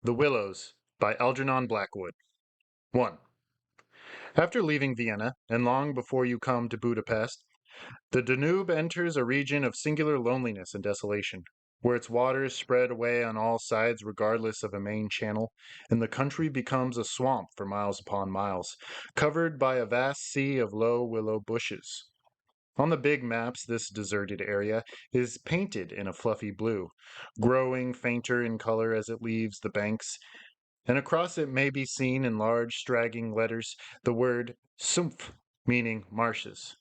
The Willows by Algernon Blackwood. 1. After leaving Vienna, and long before you come to Budapest, the Danube enters a region of singular loneliness and desolation, where its waters spread away on all sides regardless of a main channel, and the country becomes a swamp for miles upon miles, covered by a vast sea of low willow bushes. On the big maps, this deserted area is painted in a fluffy blue, growing fainter in color as it leaves the banks, and across it may be seen in large straggling letters the word Sumpf, meaning marshes.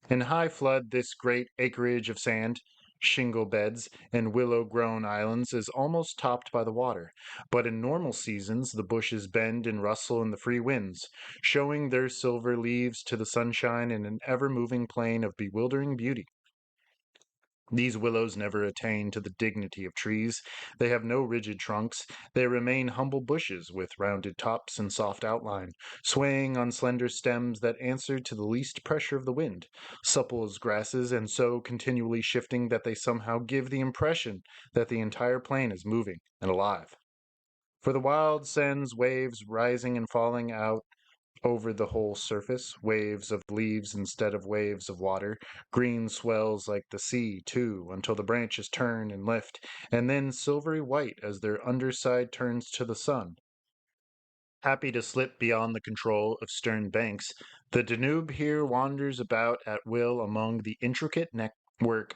In high flood, this great acreage of sand, shingle beds, and willow-grown islands is almost topped by the water, but in normal seasons the bushes bend and rustle in the free winds, showing their silver leaves to the sunshine in an ever-moving plain of bewildering beauty. These willows never attain to the dignity of trees. They have no rigid trunks. They remain humble bushes with rounded tops and soft outline, swaying on slender stems that answer to the least pressure of the wind, supple as grasses and so continually shifting that they somehow give the impression that the entire plain is moving and alive. For the wild sends waves rising and falling out over the whole surface, waves of leaves instead of waves of water, green swells like the sea, too, until the branches turn and lift, and then silvery white as their underside turns to the sun. Happy to slip beyond the control of stern banks, the Danube here wanders about at will among the intricate network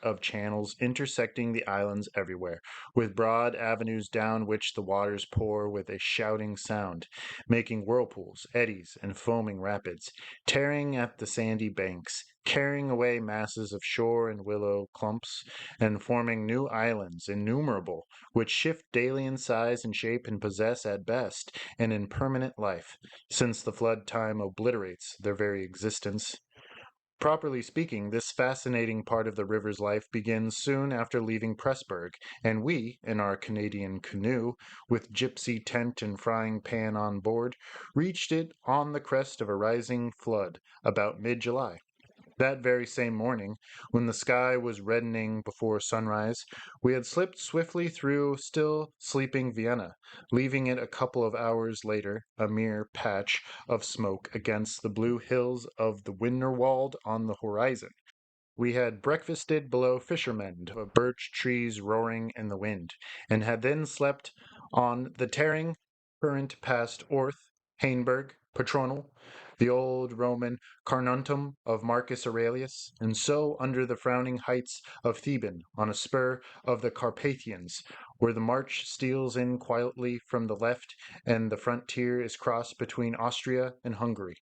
of channels intersecting the islands everywhere, with broad avenues down which the waters pour with a shouting sound, making whirlpools, eddies, and foaming rapids, tearing at the sandy banks, carrying away masses of shore and willow clumps, and forming new islands innumerable, which shift daily in size and shape and possess at best an impermanent life, since the flood time obliterates their very existence. Properly speaking, this fascinating part of the river's life begins soon after leaving Pressburg, and we, in our Canadian canoe, with gypsy tent and frying pan on board, reached it on the crest of a rising flood about mid-July. That very same morning, when the sky was reddening before sunrise, we had slipped swiftly through still sleeping Vienna, leaving it a couple of hours later, a mere patch of smoke against the blue hills of the Wienerwald on the horizon. We had breakfasted below fishermen of birch trees roaring in the wind, and had then slept on the tearing current past Orth, Hainburg, Petronell, the old Roman Carnuntum of Marcus Aurelius, and so under the frowning heights of Theban on a spur of the Carpathians, where the march steals in quietly from the left and the frontier is crossed between Austria and Hungary.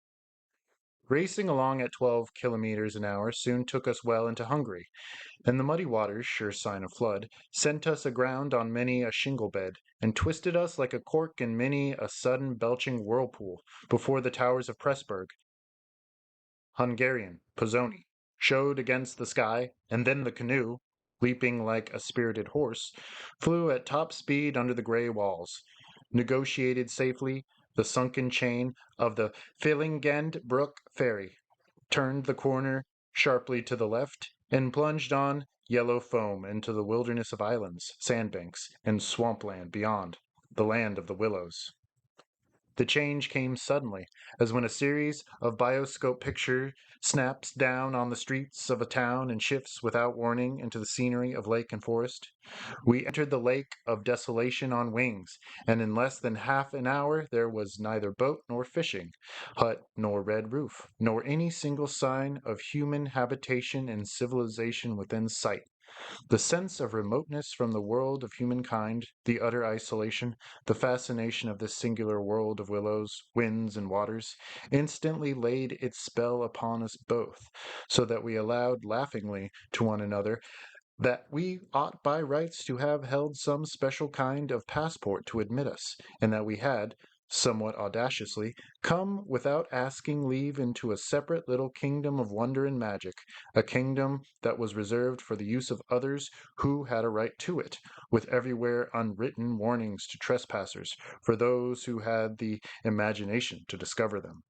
Racing along at 12 kilometers an hour soon took us well into Hungary, and the muddy waters, sure sign of flood, sent us aground on many a shingle bed, and twisted us like a cork in many a sudden belching whirlpool before the towers of Pressburg. Hungarian, Pozzoni, showed against the sky, and then the canoe, leaping like a spirited horse, flew at top speed under the gray walls, negotiated safely the sunken chain of the Villingen Brook ferry, turned the corner sharply to the left, and plunged on yellow foam into the wilderness of islands, sandbanks, and swampland beyond, the land of the willows. The change came suddenly, as when a series of bioscope picture snaps down on the streets of a town and shifts without warning into the scenery of lake and forest. We entered the lake of desolation on wings, and in less than half an hour there was neither boat nor fishing, hut nor red roof, nor any single sign of human habitation and civilization within sight. The sense of remoteness from the world of humankind, the utter isolation, the fascination of this singular world of willows, winds, and waters, instantly laid its spell upon us both, so that we allowed laughingly to one another that we ought by rights to have held some special kind of passport to admit us, and that we had, somewhat audaciously, come without asking leave into a separate little kingdom of wonder and magic, a kingdom that was reserved for the use of others who had a right to it, with everywhere unwritten warnings to trespassers, for those who had the imagination to discover them.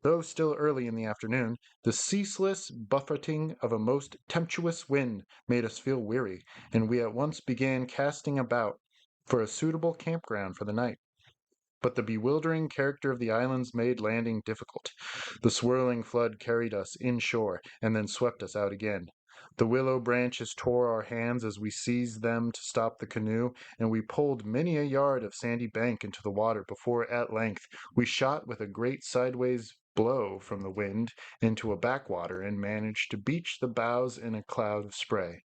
Though still early in the afternoon, the ceaseless buffeting of a most tempestuous wind made us feel weary, and we at once began casting about for a suitable campground for the night. But the bewildering character of the islands made landing difficult. The swirling flood carried us inshore and then swept us out again. The willow branches tore our hands as we seized them to stop the canoe, and we pulled many a yard of sandy bank into the water before at length we shot with a great sideways blow from the wind into a backwater and managed to beach the bows in a cloud of spray.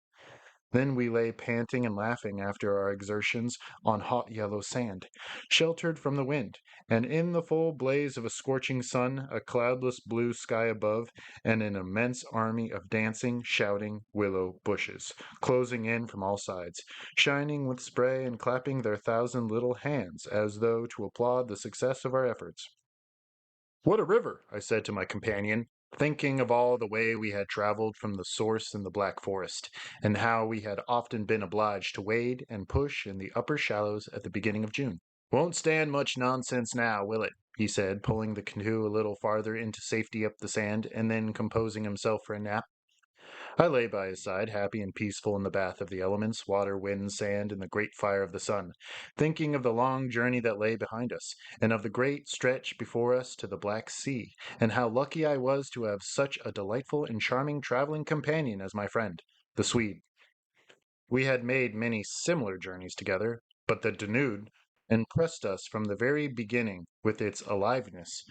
Then we lay panting and laughing after our exertions on hot yellow sand, sheltered from the wind, and in the full blaze of a scorching sun, a cloudless blue sky above, and an immense army of dancing, shouting willow bushes, closing in from all sides, shining with spray and clapping their thousand little hands as though to applaud the success of our efforts. "What a river!" I said to my companion, thinking of all the way we had traveled from the source in the Black Forest, and how we had often been obliged to wade and push in the upper shallows at the beginning of June. "Won't stand much nonsense now, will it?" he said, pulling the canoe a little farther into safety up the sand, and then composing himself for a nap. I lay by his side, happy and peaceful in the bath of the elements, water, wind, sand, and the great fire of the sun, thinking of the long journey that lay behind us, and of the great stretch before us to the Black Sea, and how lucky I was to have such a delightful and charming traveling companion as my friend, the Swede. We had made many similar journeys together, but the Danube impressed us from the very beginning with its aliveness.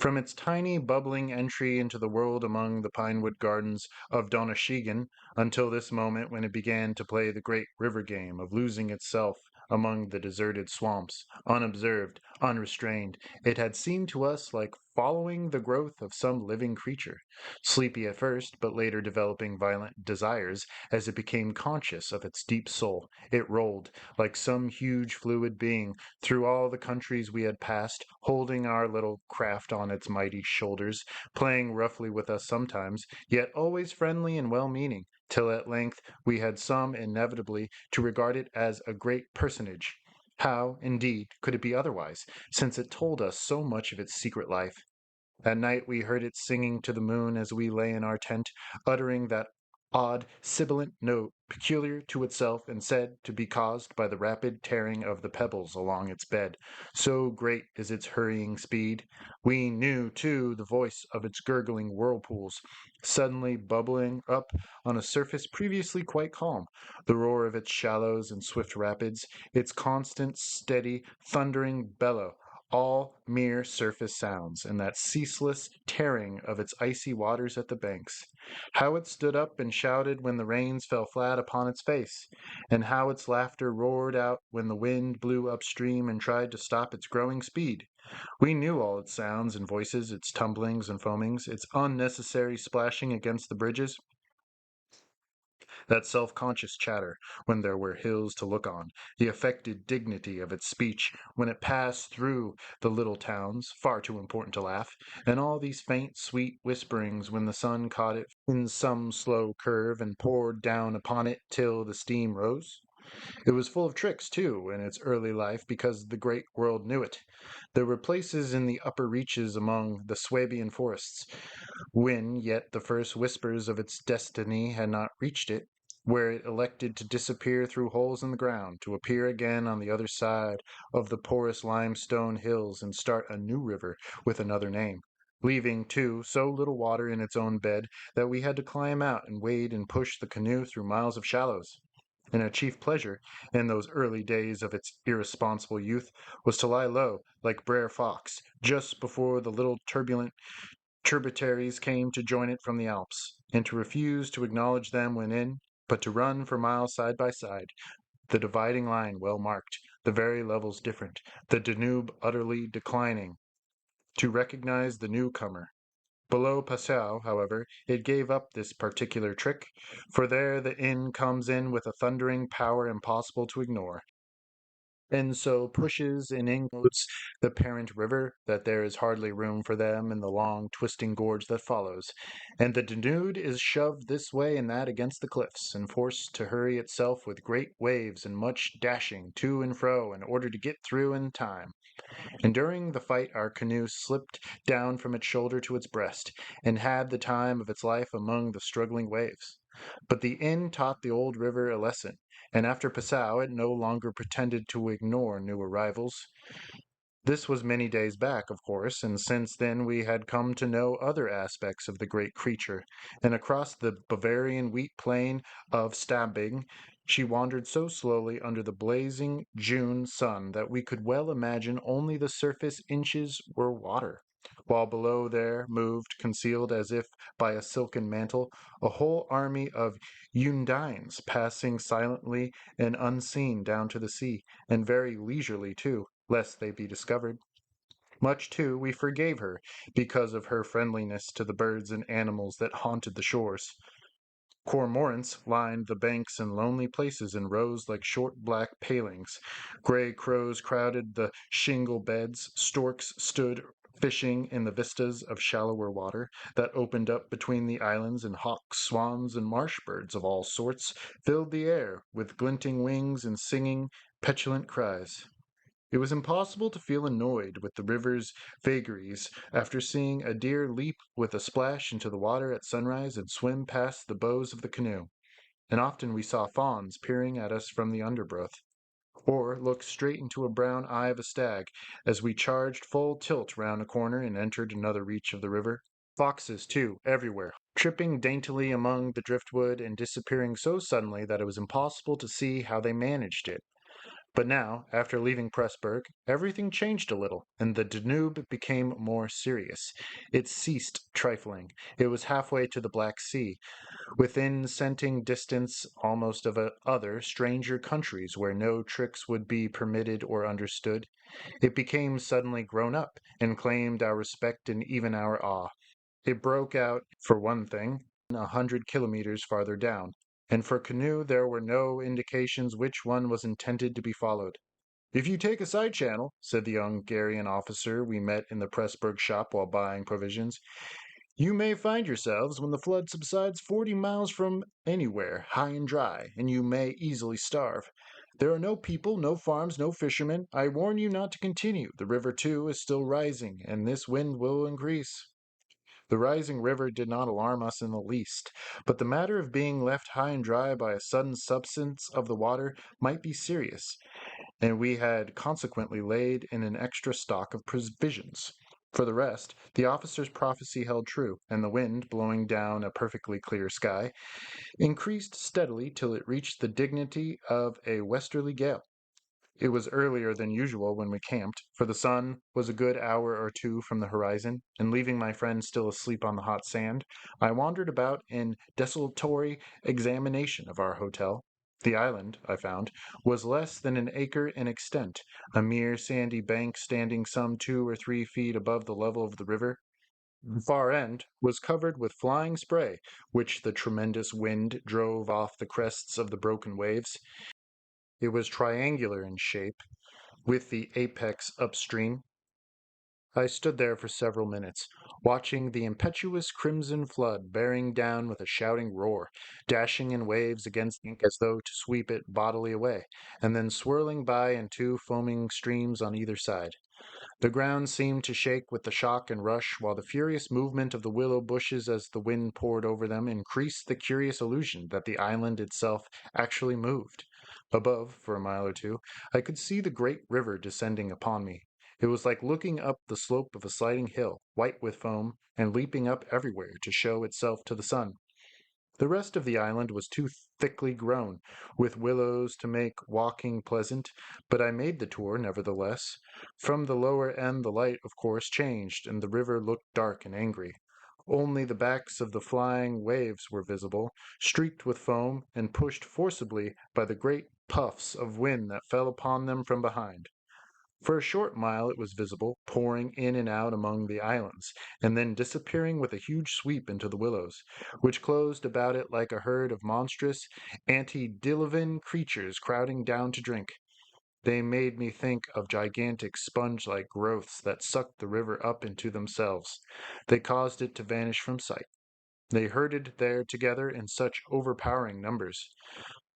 From its tiny bubbling entry into the world among the pinewood gardens of Donaueschingen until this moment when it began to play the great river game of losing itself among the deserted swamps, unobserved, unrestrained, it had seemed to us like following the growth of some living creature, sleepy at first, but later developing violent desires as it became conscious of its deep soul. It rolled, like some huge fluid being, through all the countries we had passed, holding our little craft on its mighty shoulders, playing roughly with us sometimes, yet always friendly and well-meaning, till at length we had some inevitably to regard it as a great personage. How, indeed, could it be otherwise, since it told us so much of its secret life? At night we heard it singing to the moon as we lay in our tent, uttering that odd, sibilant note peculiar to itself and said to be caused by the rapid tearing of the pebbles along its bed, so great is its hurrying speed. We knew, too, the voice of its gurgling whirlpools, suddenly bubbling up on a surface previously quite calm, the roar of its shallows and swift rapids, its constant, steady, thundering bellow, all mere surface sounds, and that ceaseless tearing of its icy waters at the banks. How it stood up and shouted when the rains fell flat upon its face, and how its laughter roared out when the wind blew upstream and tried to stop its growing speed. We knew all its sounds and voices, its tumblings and foamings, its unnecessary splashing against the bridges, that self-conscious chatter when there were hills to look on, the affected dignity of its speech when it passed through the little towns, far too important to laugh, and all these faint, sweet whisperings when the sun caught it in some slow curve and poured down upon it till the steam rose. It was full of tricks, too, in its early life because the great world knew it. There were places in the upper reaches among the Swabian forests when yet the first whispers of its destiny had not reached it, where it elected to disappear through holes in the ground, to appear again on the other side of the porous limestone hills and start a new river with another name, leaving, too, so little water in its own bed that we had to climb out and wade and push the canoe through miles of shallows. And a chief pleasure, in those early days of its irresponsible youth, was to lie low, like Brer Fox, just before the little turbulent tributaries came to join it from the Alps, and to refuse to acknowledge them when in, but to run for miles side by side, the dividing line well marked, the very levels different, the Danube utterly declining, to recognize the newcomer. Below Passau, however, it gave up this particular trick, for there the inn comes in with a thundering power impossible to ignore, and so pushes and includes the parent river that there is hardly room for them in the long twisting gorge that follows, and the Danube is shoved this way and that against the cliffs, and forced to hurry itself with great waves and much dashing to and fro in order to get through in time. And during the fight our canoe slipped down from its shoulder to its breast, and had the time of its life among the struggling waves. But the inn taught the old river a lesson, and after Passau it no longer pretended to ignore new arrivals. This was many days back, of course, and since then we had come to know other aspects of the great creature, and across the Bavarian wheat plain of Stabing she wandered so slowly under the blazing June sun that we could well imagine only the surface inches were water, while below there moved, concealed as if by a silken mantle, a whole army of Undines passing silently and unseen down to the sea, and very leisurely too, lest they be discovered. Much, too, we forgave her because of her friendliness to the birds and animals that haunted the shores. Cormorants lined the banks in lonely places in rows like short black palings. Gray crows crowded the shingle beds. Storks stood fishing in the vistas of shallower water that opened up between the islands, and hawks, swans, and marsh birds of all sorts filled the air with glinting wings and singing, petulant cries. It was impossible to feel annoyed with the river's vagaries after seeing a deer leap with a splash into the water at sunrise and swim past the bows of the canoe, and often we saw fawns peering at us from the undergrowth, or look straight into a brown eye of a stag as we charged full tilt round a corner and entered another reach of the river. Foxes, too, everywhere, tripping daintily among the driftwood and disappearing so suddenly that it was impossible to see how they managed it. But now, after leaving Pressburg, everything changed a little, and the Danube became more serious. It ceased trifling. It was halfway to the Black Sea, within scenting distance almost of other, stranger countries where no tricks would be permitted or understood. It became suddenly grown up, and claimed our respect and even our awe. It broke out, for one thing, 100 kilometers farther down, and for canoe there were no indications which one was intended to be followed. "If you take a side channel," said the Hungarian officer we met in the Pressburg shop while buying provisions, "you may find yourselves, when the flood subsides, 40 miles from anywhere, high and dry, and you may easily starve. There are no people, no farms, no fishermen. I warn you not to continue. The river, too, is still rising, and this wind will increase." The rising river did not alarm us in the least, but the matter of being left high and dry by a sudden subsidence of the water might be serious, and we had consequently laid in an extra stock of provisions. For the rest, the officer's prophecy held true, and the wind, blowing down a perfectly clear sky, increased steadily till it reached the dignity of a westerly gale. It was earlier than usual when we camped, for the sun was a good hour or two from the horizon, and leaving my friend still asleep on the hot sand, I wandered about in desultory examination of our hotel. The island, I found, was less than an acre in extent, a mere sandy bank standing some 2 or 3 feet above the level of the river. The far end was covered with flying spray, which the tremendous wind drove off the crests of the broken waves. It was triangular in shape, with the apex upstream. I stood there for several minutes, watching the impetuous crimson flood bearing down with a shouting roar, dashing in waves against the ink as though to sweep it bodily away, and then swirling by in two foaming streams on either side. The ground seemed to shake with the shock and rush, while the furious movement of the willow bushes as the wind poured over them increased the curious illusion that the island itself actually moved. Above, for a mile or two, I could see the great river descending upon me. It was like looking up the slope of a sliding hill, white with foam, and leaping up everywhere to show itself to the sun. The rest of the island was too thickly grown with willows to make walking pleasant, but I made the tour nevertheless. From the lower end the light, of course, changed, and the river looked dark and angry. Only the backs of the flying waves were visible, streaked with foam, and pushed forcibly by the great puffs of wind that fell upon them from behind. For a short mile it was visible, pouring in and out among the islands, and then disappearing with a huge sweep into the willows, which closed about it like a herd of monstrous antediluvian creatures crowding down to drink. They made me think of gigantic sponge-like growths that sucked the river up into themselves. They caused it to vanish from sight. They herded there together in such overpowering numbers.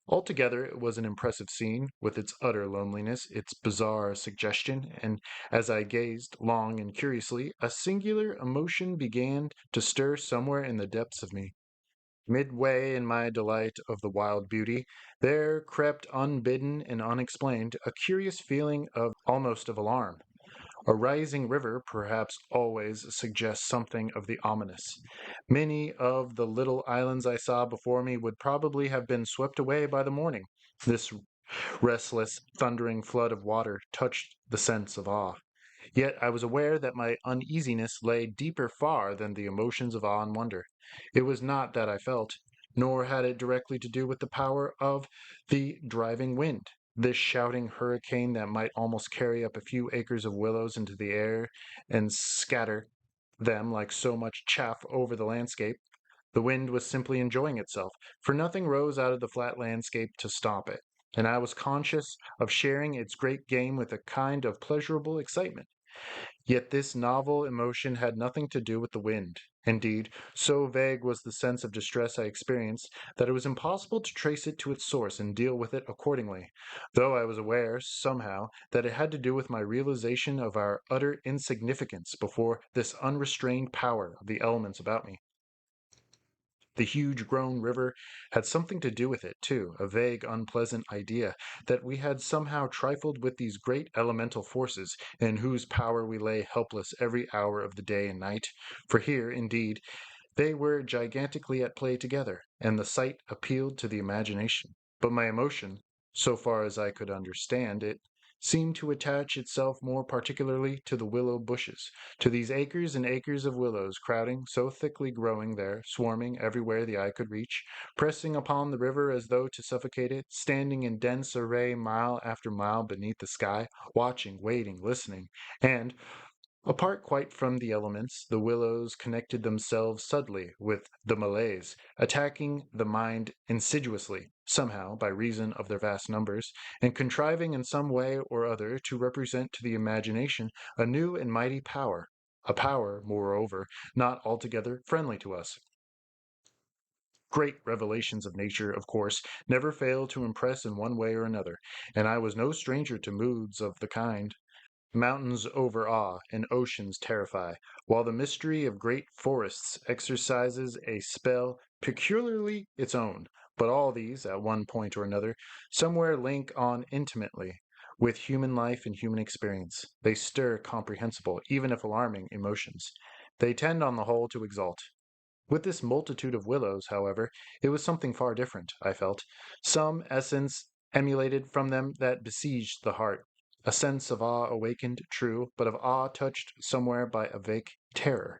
Altogether, it was an impressive scene, with its utter loneliness, its bizarre suggestion, and as I gazed long and curiously, a singular emotion began to stir somewhere in the depths of me. Midway in my delight of the wild beauty, there crept unbidden and unexplained a curious feeling of almost of alarm. A rising river perhaps always suggests something of the ominous. Many of the little islands I saw before me would probably have been swept away by the morning. This restless, thundering flood of water touched the sense of awe. Yet I was aware that my uneasiness lay deeper far than the emotions of awe and wonder. It was not that I felt, nor had it directly to do with the power of the driving wind, this shouting hurricane that might almost carry up a few acres of willows into the air and scatter them like so much chaff over the landscape. The wind was simply enjoying itself, for nothing rose out of the flat landscape to stop it, and I was conscious of sharing its great game with a kind of pleasurable excitement. Yet this novel emotion had nothing to do with the wind. Indeed, so vague was the sense of distress I experienced that it was impossible to trace it to its source and deal with it accordingly, though I was aware, somehow, that it had to do with my realization of our utter insignificance before this unrestrained power of the elements about me. The huge grown river had something to do with it, too, a vague, unpleasant idea that we had somehow trifled with these great elemental forces, in whose power we lay helpless every hour of the day and night. For here, indeed, they were gigantically at play together, and the sight appealed to the imagination. But my emotion, so far as I could understand it, seemed to attach itself more particularly to the willow bushes, to these acres and acres of willows crowding, so thickly growing there, swarming everywhere the eye could reach, pressing upon the river as though to suffocate it, standing in dense array mile after mile beneath the sky, watching, waiting, listening, and, apart quite from the elements, the willows connected themselves subtly with the malaise, attacking the mind insidiously, somehow, by reason of their vast numbers, and contriving in some way or other to represent to the imagination a new and mighty power, a power, moreover, not altogether friendly to us. Great revelations of nature, of course, never fail to impress in one way or another, and I was no stranger to moods of the kind. Mountains overawe and oceans terrify, while the mystery of great forests exercises a spell peculiarly its own. But all these, at one point or another, somewhere link on intimately with human life and human experience. They stir comprehensible, even if alarming, emotions. They tend on the whole to exalt. With this multitude of willows, however, it was something far different, I felt. Some essence emulated from them that besieged the heart. A sense of awe awakened, true, but of awe touched somewhere by a vague terror.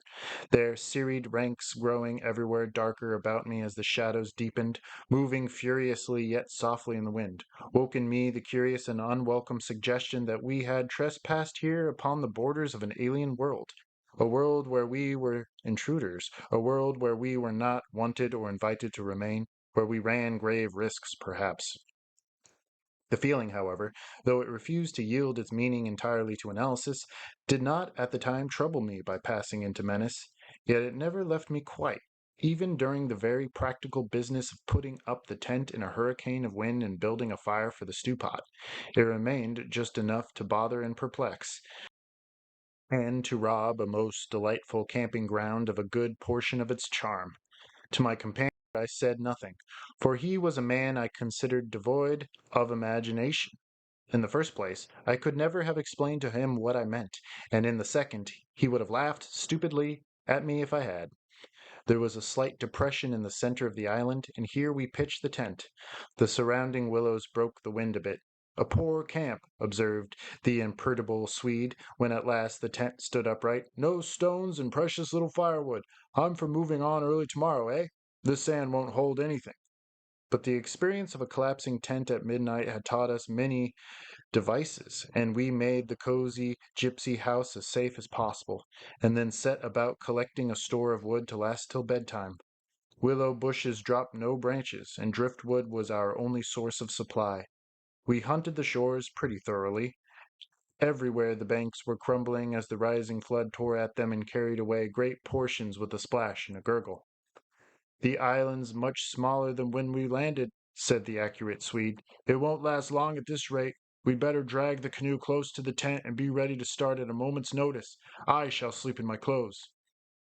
Their serried ranks growing everywhere darker about me as the shadows deepened, moving furiously yet softly in the wind, woke in me the curious and unwelcome suggestion that we had trespassed here upon the borders of an alien world, a world where we were intruders, a world where we were not wanted or invited to remain, where we ran grave risks, perhaps. The feeling, however, though it refused to yield its meaning entirely to analysis, did not at the time trouble me by passing into menace, yet it never left me quite. Even during the very practical business of putting up the tent in a hurricane of wind and building a fire for the stew pot, it remained just enough to bother and perplex, and to rob a most delightful camping ground of a good portion of its charm. To my companion I said nothing, for he was a man I considered devoid of imagination. In the first place, I could never have explained to him what I meant, and in the second, he would have laughed stupidly at me if I had. There was a slight depression in the center of the island, and here we pitched the tent. The surrounding willows broke the wind a bit. "A poor camp," observed the imperturbable Swede, when at last the tent stood upright. "No stones and precious little firewood. I'm for moving on early tomorrow, eh? This sand won't hold anything." But the experience of a collapsing tent at midnight had taught us many devices, and we made the cozy gypsy house as safe as possible, and then set about collecting a store of wood to last till bedtime. Willow bushes dropped no branches, and driftwood was our only source of supply. We hunted the shores pretty thoroughly. Everywhere the banks were crumbling as the rising flood tore at them and carried away great portions with a splash and a gurgle. "The island's much smaller than when we landed," said the accurate Swede. "It won't last long at this rate. We'd better drag the canoe close to the tent and be ready to start at a moment's notice. I shall sleep in my clothes."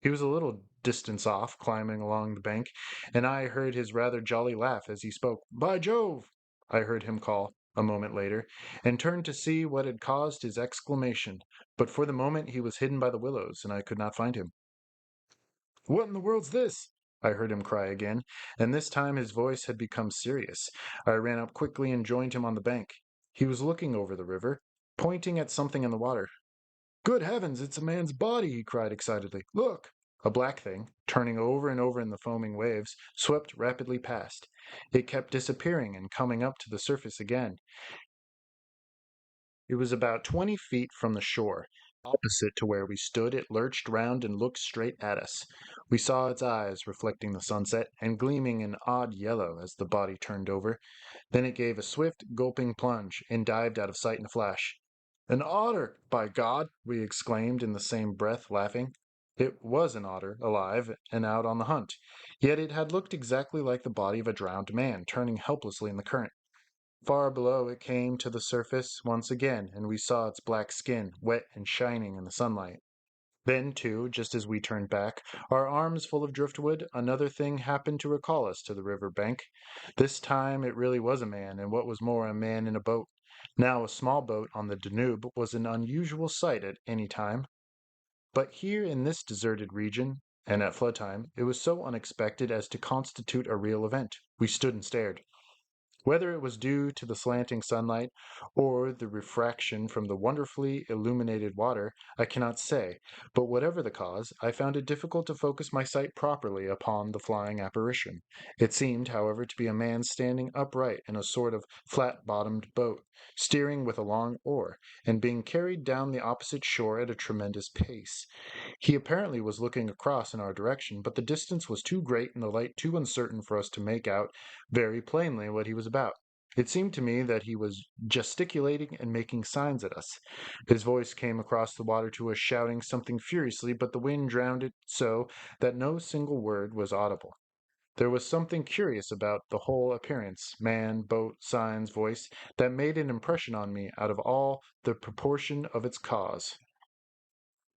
He was a little distance off, climbing along the bank, and I heard his rather jolly laugh as he spoke. "By Jove!" I heard him call, a moment later, and turned to see what had caused his exclamation, but for the moment he was hidden by the willows, and I could not find him. "What in the world's this?" I heard him cry again, and this time his voice had become serious. I ran up quickly and joined him on the bank. He was looking over the river, pointing at something in the water. "Good heavens, it's a man's body!" he cried excitedly. "Look!" A black thing, turning over and over in the foaming waves, swept rapidly past. It kept disappearing and coming up to the surface again. It was about 20 feet from the shore. Opposite to where we stood, it lurched round and looked straight at us. We saw its eyes reflecting the sunset and gleaming an odd yellow as the body turned over. Then it gave a swift, gulping plunge and dived out of sight in a flash. "An otter, by God!" we exclaimed in the same breath, laughing. It was an otter, alive and out on the hunt, yet it had looked exactly like the body of a drowned man, turning helplessly in the current. Far below it came to the surface once again, and we saw its black skin, wet and shining in the sunlight. Then, too, just as we turned back, our arms full of driftwood, another thing happened to recall us to the river bank. This time it really was a man, and what was more, a man in a boat. Now a small boat on the Danube was an unusual sight at any time, but here in this deserted region, and at flood time, it was so unexpected as to constitute a real event. We stood and stared. Whether it was due to the slanting sunlight or the refraction from the wonderfully illuminated water, I cannot say, but whatever the cause, I found it difficult to focus my sight properly upon the flying apparition. It seemed, however, to be a man standing upright in a sort of flat-bottomed boat, steering with a long oar, and being carried down the opposite shore at a tremendous pace. He apparently was looking across in our direction, but the distance was too great and the light too uncertain for us to make out very plainly what he was about. It seemed to me that he was gesticulating and making signs at us. His voice came across the water to us, shouting something furiously, but the wind drowned it so that no single word was audible. There was something curious about the whole appearance, man, boat, signs, voice, that made an impression on me out of all the proportion of its cause.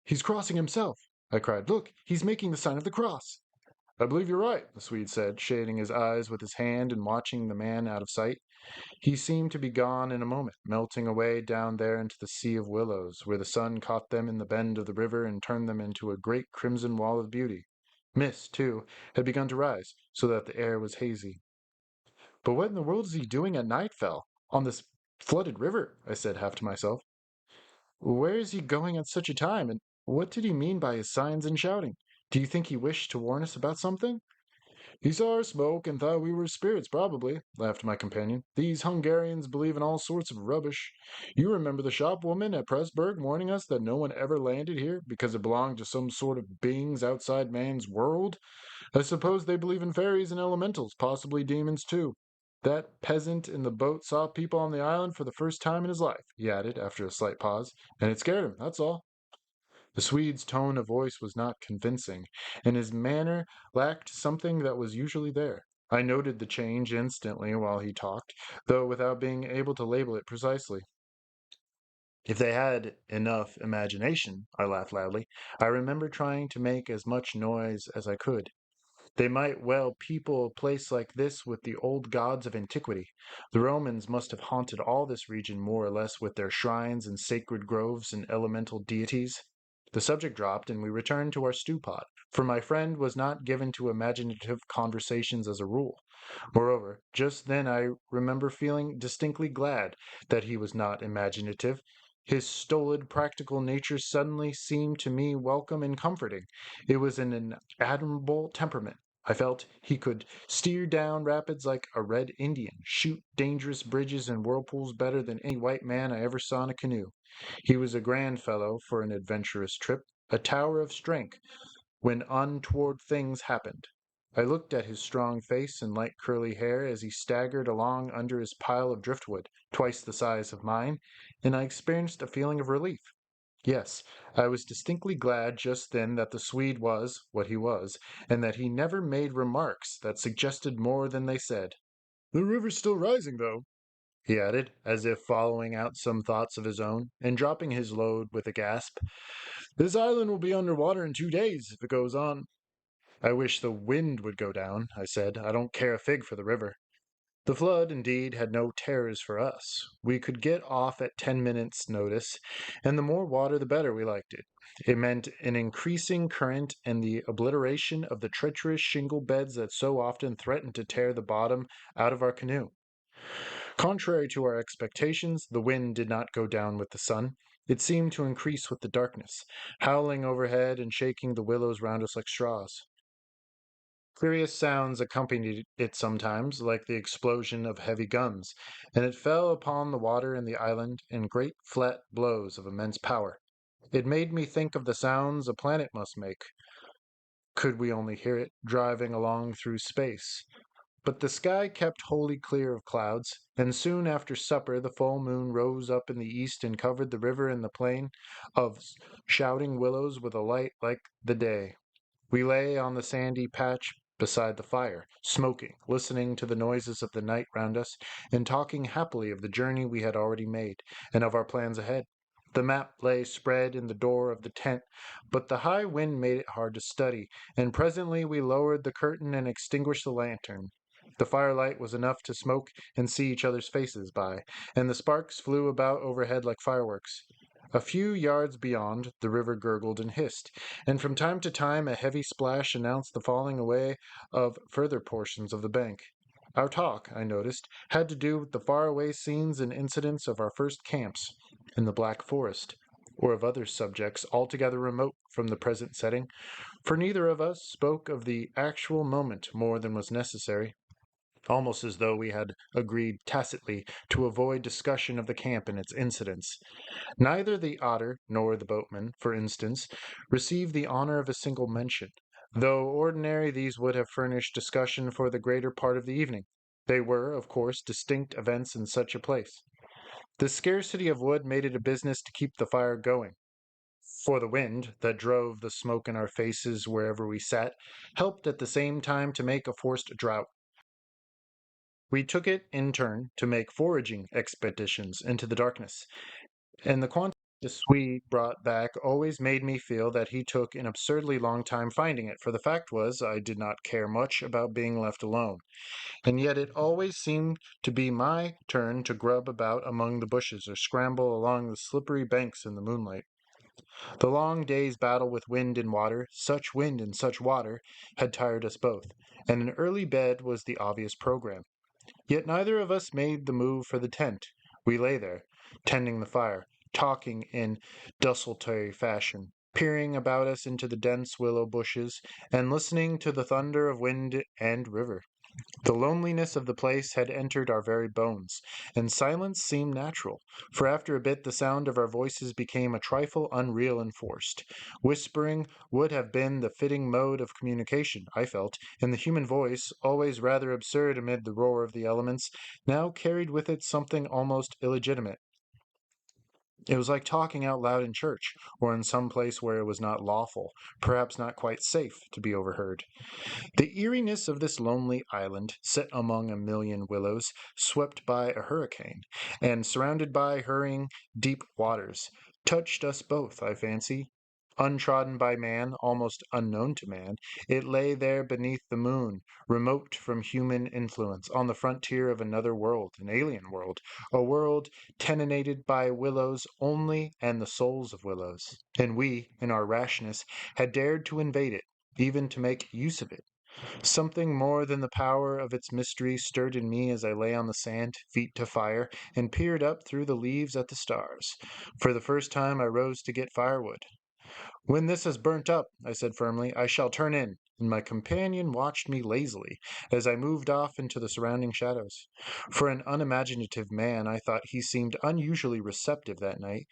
"He's crossing himself!" I cried. "Look, he's making the sign of the cross!" "I believe you're right," the Swede said, shading his eyes with his hand and watching the man out of sight. He seemed to be gone in a moment, melting away down there into the sea of willows, where the sun caught them in the bend of the river and turned them into a great crimson wall of beauty. Mist, too, had begun to rise, so that the air was hazy. "But what in the world is he doing at nightfall, on this flooded river?" I said, half to myself. "Where is he going at such a time, and what did he mean by his signs and shouting? Do you think he wished to warn us about something?" "He saw our smoke and thought we were spirits, probably," laughed my companion. "These Hungarians believe in all sorts of rubbish. You remember the shopwoman at Pressburg warning us that no one ever landed here because it belonged to some sort of beings outside man's world? I suppose they believe in fairies and elementals, possibly demons too. That peasant in the boat saw people on the island for the first time in his life," he added, after a slight pause, "and it scared him, that's all." The Swede's tone of voice was not convincing, and his manner lacked something that was usually there. I noted the change instantly while he talked, though without being able to label it precisely. "If they had enough imagination," I laughed loudly. I remember trying to make as much noise as I could. "They might well people a place like this with the old gods of antiquity. The Romans must have haunted all this region more or less with their shrines and sacred groves and elemental deities." The subject dropped, and we returned to our stew pot, for my friend was not given to imaginative conversations as a rule. Moreover, just then I remember feeling distinctly glad that he was not imaginative. His stolid, practical nature suddenly seemed to me welcome and comforting. It was an admirable temperament. I felt he could steer down rapids like a red Indian, shoot dangerous bridges and whirlpools better than any white man I ever saw in a canoe. He was a grand fellow for an adventurous trip, a tower of strength when untoward things happened. I looked at his strong face and light curly hair as he staggered along under his pile of driftwood, twice the size of mine, and I experienced a feeling of relief. Yes, I was distinctly glad just then that the Swede was what he was, and that he never made remarks that suggested more than they said. "The river's still rising, though," he added, as if following out some thoughts of his own, and dropping his load with a gasp. "This island will be under water in 2 days if it goes on." I wish the wind would go down, I said. I don't care a fig for the river. The flood, indeed, had no terrors for us. We could get off at 10 minutes' notice, and the more water the better we liked it. It meant an increasing current and the obliteration of the treacherous shingle beds that so often threatened to tear the bottom out of our canoe. Contrary to our expectations, the wind did not go down with the sun. It seemed to increase with the darkness, howling overhead and shaking the willows round us like straws. Curious sounds accompanied it sometimes, like the explosion of heavy guns, and it fell upon the water and the island in great flat blows of immense power. It made me think of the sounds a planet must make, could we only hear it, driving along through space. But the sky kept wholly clear of clouds, and soon after supper the full moon rose up in the east and covered the river and the plain of shouting willows with a light like the day. We lay on the sandy patch beside the fire, smoking, listening to the noises of the night round us, and talking happily of the journey we had already made, and of our plans ahead. The map lay spread in the door of the tent, but the high wind made it hard to study, and presently we lowered the curtain and extinguished the lantern. The firelight was enough to smoke and see each other's faces by, and the sparks flew about overhead like fireworks. A few yards beyond, the river gurgled and hissed, and from time to time a heavy splash announced the falling away of further portions of the bank. Our talk, I noticed, had to do with the faraway scenes and incidents of our first camps in the Black Forest, or of other subjects altogether remote from the present setting, for neither of us spoke of the actual moment more than was necessary, almost as though we had agreed tacitly to avoid discussion of the camp and its incidents. Neither the otter nor the boatman, for instance, received the honor of a single mention, though ordinary these would have furnished discussion for the greater part of the evening. They were, of course, distinct events in such a place. The scarcity of wood made it a business to keep the fire going, for the wind, that drove the smoke in our faces wherever we sat, helped at the same time to make a forced drought. We took it in turn to make foraging expeditions into the darkness, and the quantity of Swede brought back always made me feel that he took an absurdly long time finding it, for the fact was I did not care much about being left alone, and yet it always seemed to be my turn to grub about among the bushes or scramble along the slippery banks in the moonlight. The long day's battle with wind and water, such wind and such water, had tired us both, and an early bed was the obvious program. Yet neither of us made the move for the tent. We lay there, tending the fire, talking in desultory fashion, peering about us into the dense willow bushes, and listening to the thunder of wind and river. The loneliness of the place had entered our very bones, and silence seemed natural, for after a bit the sound of our voices became a trifle unreal and forced. Whispering would have been the fitting mode of communication, I felt, and the human voice, always rather absurd amid the roar of the elements, now carried with it something almost illegitimate. It was like talking out loud in church, or in some place where it was not lawful, perhaps not quite safe, to be overheard. The eeriness of this lonely island, set among a million willows, swept by a hurricane, and surrounded by hurrying deep waters, touched us both, I fancy. Untrodden by man, almost unknown to man, it lay there beneath the moon, remote from human influence, on the frontier of another world, an alien world, a world tenanted by willows only and the souls of willows. And we, in our rashness, had dared to invade it, even to make use of it. Something more than the power of its mystery stirred in me as I lay on the sand, feet to fire, and peered up through the leaves at the stars. For the first time I rose to get firewood. "When this has burnt up," I said firmly, "I shall turn in," and my companion watched me lazily as I moved off into the surrounding shadows. For an unimaginative man, I thought he seemed unusually receptive that night,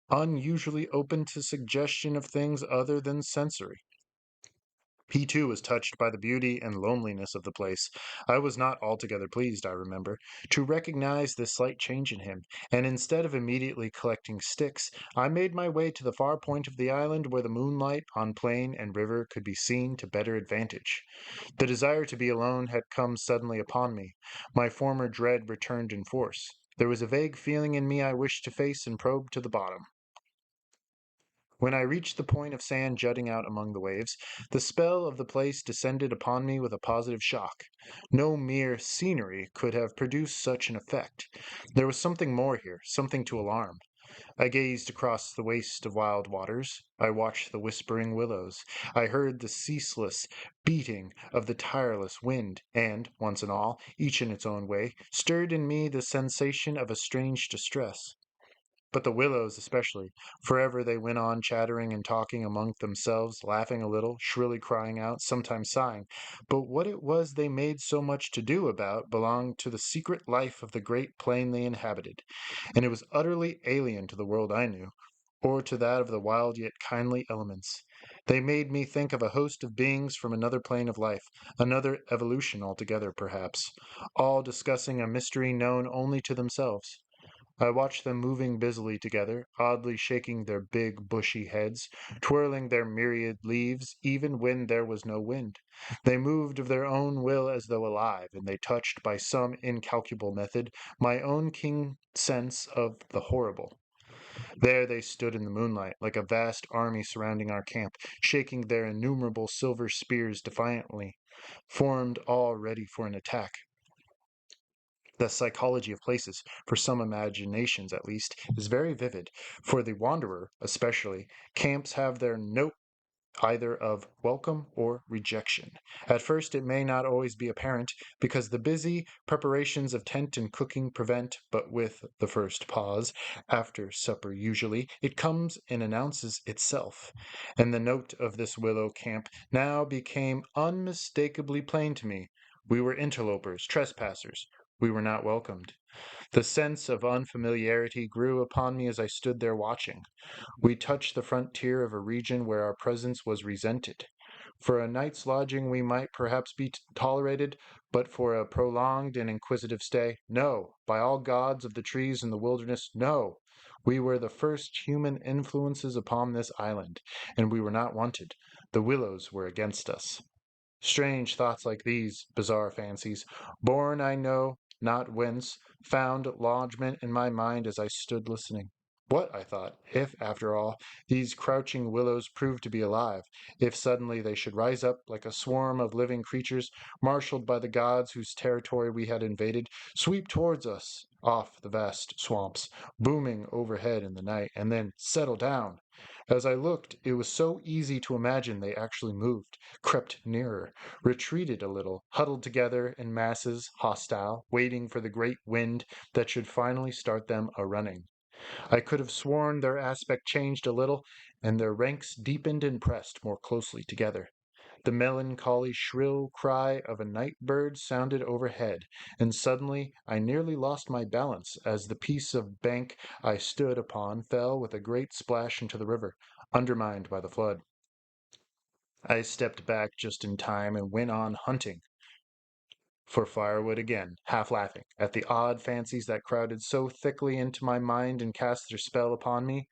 unusually open to suggestion of things other than sensory. He too was touched by the beauty and loneliness of the place. I was not altogether pleased, I remember, to recognize this slight change in him, and instead of immediately collecting sticks, I made my way to the far point of the island where the moonlight on plain and river could be seen to better advantage. The desire to be alone had come suddenly upon me. My former dread returned in force. There was a vague feeling in me I wished to face and probe to the bottom. When I reached the point of sand jutting out among the waves, the spell of the place descended upon me with a positive shock. No mere scenery could have produced such an effect. There was something more here, something to alarm. I gazed across the waste of wild waters. I watched the whispering willows. I heard the ceaseless beating of the tireless wind, and, once and all, each in its own way, stirred in me the sensation of a strange distress. But the willows especially, forever they went on chattering and talking among themselves, laughing a little, shrilly crying out, sometimes sighing. But what it was they made so much to do about belonged to the secret life of the great plain they inhabited, and it was utterly alien to the world I knew, or to that of the wild yet kindly elements. They made me think of a host of beings from another plane of life, another evolution altogether, perhaps, all discussing a mystery known only to themselves. I watched them moving busily together, oddly shaking their big, bushy heads, twirling their myriad leaves, even when there was no wind. They moved of their own will as though alive, and they touched, by some incalculable method, my own keen sense of the horrible. There they stood in the moonlight, like a vast army surrounding our camp, shaking their innumerable silver spears defiantly, formed all ready for an attack. The psychology of places, for some imaginations at least, is very vivid. For the wanderer, especially, camps have their note either of welcome or rejection. At first, it may not always be apparent, because the busy preparations of tent and cooking prevent, but with the first pause, after supper usually, it comes and announces itself. And the note of this willow camp now became unmistakably plain to me. We were interlopers, trespassers. We were not welcomed. The sense of unfamiliarity grew upon me as I stood there watching. We touched the frontier of a region where our presence was resented. For a night's lodging we might perhaps be tolerated, but for a prolonged and inquisitive stay, no, by all gods of the trees and the wilderness, no. We were the first human influences upon this island, and we were not wanted. The willows were against us. Strange thoughts like these, bizarre fancies, born I know not whence, found lodgment in my mind as I stood listening. What, I thought, if, after all, these crouching willows proved to be alive, if suddenly they should rise up like a swarm of living creatures, marshaled by the gods whose territory we had invaded, sweep towards us off the vast swamps, booming overhead in the night, and then settle down? As I looked, it was so easy to imagine they actually moved, crept nearer, retreated a little, huddled together in masses, hostile, waiting for the great wind that should finally start them a-running. I could have sworn their aspect changed a little, and their ranks deepened and pressed more closely together. The melancholy shrill cry of a night bird sounded overhead, and suddenly I nearly lost my balance as the piece of bank I stood upon fell with a great splash into the river, undermined by the flood. I stepped back just in time and went on hunting for firewood again, half laughing at the odd fancies that crowded so thickly into my mind and cast their spell upon me.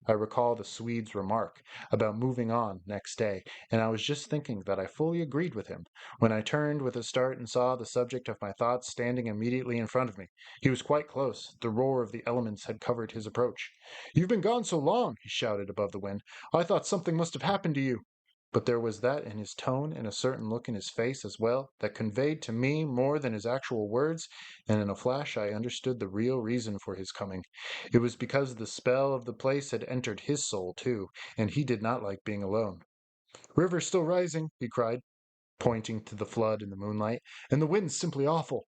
I recall the Swede's remark about moving on next day, and I was just thinking that I fully agreed with him, when I turned with a start and saw the subject of my thoughts standing immediately in front of me. He was quite close. The roar of the elements had covered his approach. "You've been gone so long," he shouted above the wind. "I thought something must have happened to you." But there was that in his tone and a certain look in his face as well that conveyed to me more than his actual words, and in a flash I understood the real reason for his coming. It was because the spell of the place had entered his soul too, and he did not like being alone. "River's still rising," he cried, pointing to the flood in the moonlight, "and the wind's simply awful."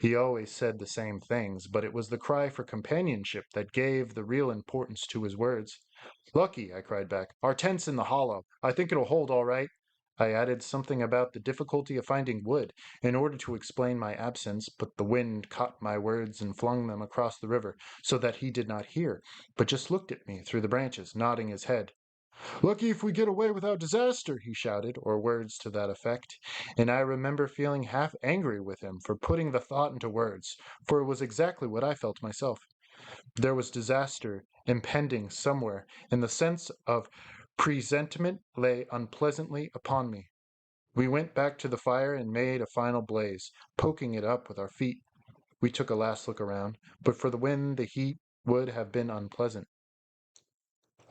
He always said the same things, but it was the cry for companionship that gave the real importance to his words. "Lucky," I cried back. "Our tent's in the hollow. I think it'll hold all right." I added something about the difficulty of finding wood in order to explain my absence, but the wind caught my words and flung them across the river, so that he did not hear, but just looked at me through the branches, nodding his head. "Lucky if we get away without disaster," he shouted, or words to that effect, and I remember feeling half angry with him for putting the thought into words, for it was exactly what I felt myself. There was disaster impending somewhere, and the sense of presentiment lay unpleasantly upon me. We went back to the fire and made a final blaze, poking it up with our feet. We took a last look around, but for the wind the heat would have been unpleasant.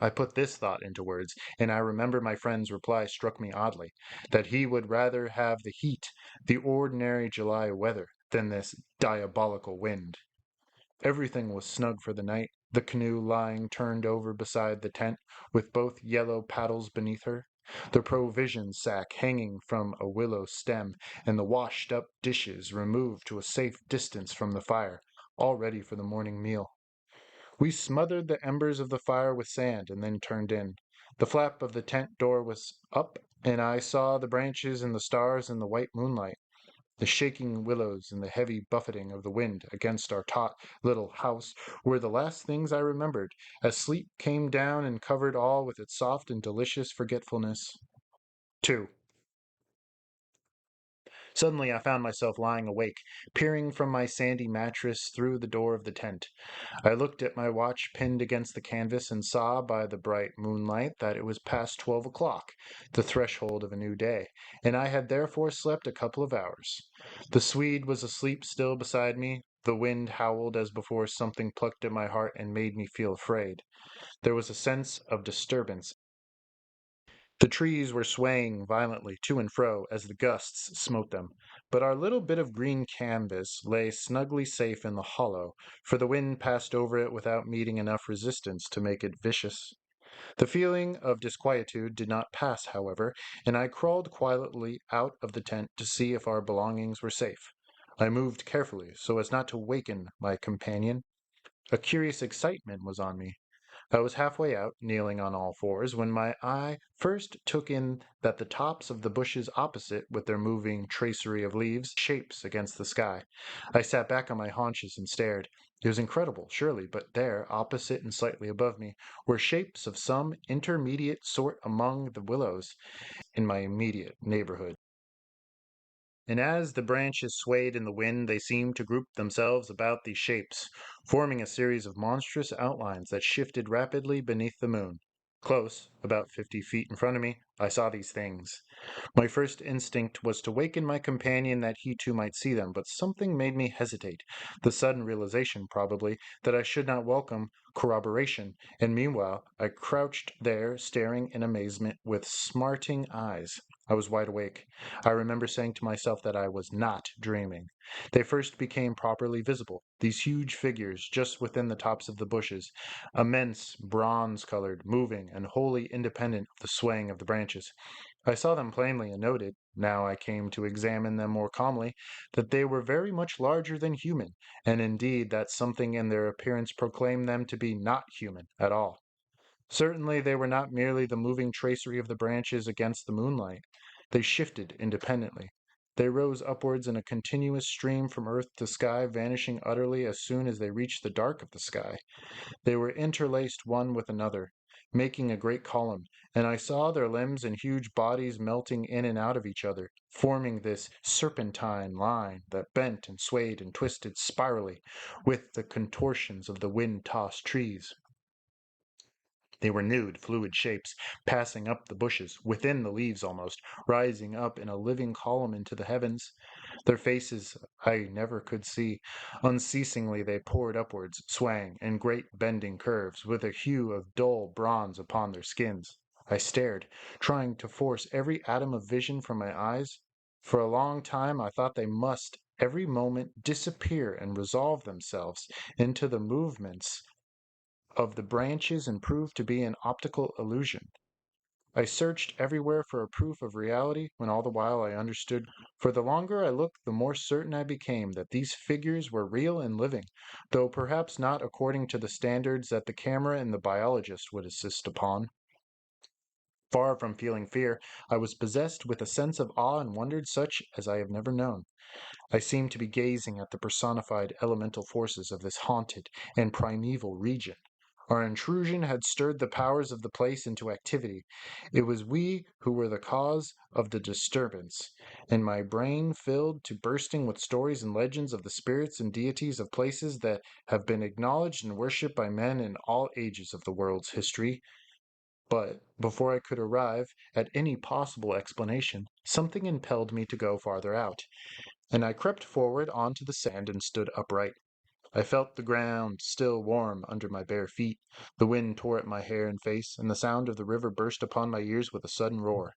I put this thought into words, and I remember my friend's reply struck me oddly, that he would rather have the heat, the ordinary July weather, than this diabolical wind. Everything was snug for the night, the canoe lying turned over beside the tent, with both yellow paddles beneath her, the provision sack hanging from a willow stem, and the washed-up dishes removed to a safe distance from the fire, all ready for the morning meal. We smothered the embers of the fire with sand and then turned in. The flap of the tent door was up, and I saw the branches and the stars in the white moonlight. The shaking willows and the heavy buffeting of the wind against our taut little house were the last things I remembered, as sleep came down and covered all with its soft and delicious forgetfulness. 2. Suddenly I found myself lying awake, peering from my sandy mattress through the door of the tent. I looked at my watch pinned against the canvas and saw by the bright moonlight that it was past 12 o'clock, the threshold of a new day, and I had therefore slept a couple of hours. The Swede was asleep still beside me. The wind howled as before. Something plucked at my heart and made me feel afraid. There was a sense of disturbance. The trees were swaying violently to and fro as the gusts smote them, but our little bit of green canvas lay snugly safe in the hollow, for the wind passed over it without meeting enough resistance to make it vicious. The feeling of disquietude did not pass, however, and I crawled quietly out of the tent to see if our belongings were safe. I moved carefully so as not to waken my companion. A curious excitement was on me. I was halfway out, kneeling on all fours, when my eye first took in that the tops of the bushes opposite, with their moving tracery of leaves, shapes against the sky. I sat back on my haunches and stared. It was incredible, surely, but there, opposite and slightly above me, were shapes of some intermediate sort among the willows in my immediate neighborhood. And as the branches swayed in the wind, they seemed to group themselves about these shapes, forming a series of monstrous outlines that shifted rapidly beneath the moon. Close, about 50 feet in front of me, I saw these things. My first instinct was to waken my companion that he too might see them, but something made me hesitate, the sudden realization, probably, that I should not welcome corroboration, and meanwhile I crouched there staring in amazement with smarting eyes. I was wide awake. I remember saying to myself that I was not dreaming. They first became properly visible, these huge figures just within the tops of the bushes, immense, bronze-colored, moving, and wholly independent of the swaying of the branches. I saw them plainly and noted, now I came to examine them more calmly, that they were very much larger than human, and indeed that something in their appearance proclaimed them to be not human at all. Certainly they were not merely the moving tracery of the branches against the moonlight. They shifted independently. They rose upwards in a continuous stream from earth to sky, vanishing utterly as soon as they reached the dark of the sky. They were interlaced one with another, making a great column, and I saw their limbs and huge bodies melting in and out of each other, forming this serpentine line that bent and swayed and twisted spirally with the contortions of the wind-tossed trees. They were nude, fluid shapes, passing up the bushes, within the leaves almost, rising up in a living column into the heavens. Their faces I never could see. Unceasingly they poured upwards, swaying in great bending curves, with a hue of dull bronze upon their skins. I stared, trying to force every atom of vision from my eyes. For a long time I thought they must every moment disappear and resolve themselves into the movements of the branches and proved to be an optical illusion. I searched everywhere for a proof of reality, when all the while I understood, for the longer I looked, the more certain I became that these figures were real and living, though perhaps not according to the standards that the camera and the biologist would insist upon. Far from feeling fear, I was possessed with a sense of awe and wondered such as I have never known. I seemed to be gazing at the personified elemental forces of this haunted and primeval region. Our intrusion had stirred the powers of the place into activity. It was we who were the cause of the disturbance, and my brain filled to bursting with stories and legends of the spirits and deities of places that have been acknowledged and worshipped by men in all ages of the world's history. But before I could arrive at any possible explanation, something impelled me to go farther out, and I crept forward onto the sand and stood upright. I felt the ground still warm under my bare feet. The wind tore at my hair and face, and the sound of the river burst upon my ears with a sudden roar.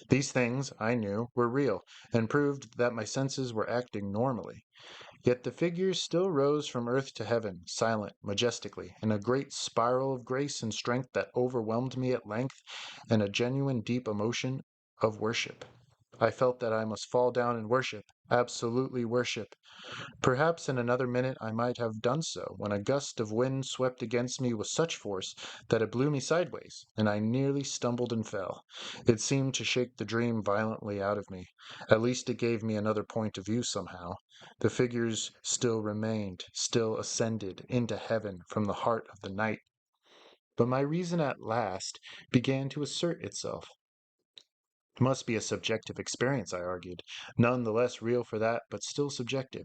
These things, I knew, were real, and proved that my senses were acting normally. Yet the figures still rose from earth to heaven, silent, majestically, in a great spiral of grace and strength that overwhelmed me at length, and a genuine deep emotion of worship. I felt that I must fall down and worship, absolutely worship. Perhaps in another minute I might have done so, when a gust of wind swept against me with such force that it blew me sideways, and I nearly stumbled and fell. It seemed to shake the dream violently out of me. At least it gave me another point of view somehow. The figures still remained, still ascended into heaven from the heart of the night. But my reason at last began to assert itself. It must be a subjective experience, I argued, none the less real for that, but still subjective.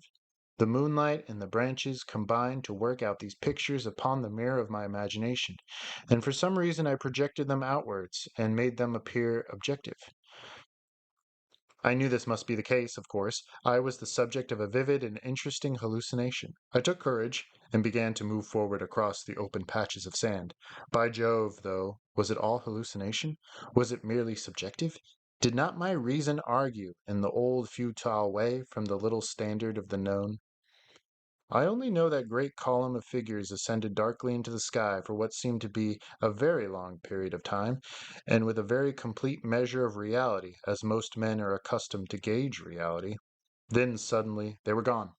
The moonlight and the branches combined to work out these pictures upon the mirror of my imagination, and for some reason I projected them outwards and made them appear objective. I knew this must be the case, of course. I was the subject of a vivid and interesting hallucination. I took courage and began to move forward across the open patches of sand. By Jove, though, was it all hallucination? Was it merely subjective? Did not my reason argue in the old futile way from the little standard of the known? I only know that great column of figures ascended darkly into the sky for what seemed to be a very long period of time, and with a very complete measure of reality, as most men are accustomed to gauge reality. Then suddenly they were gone.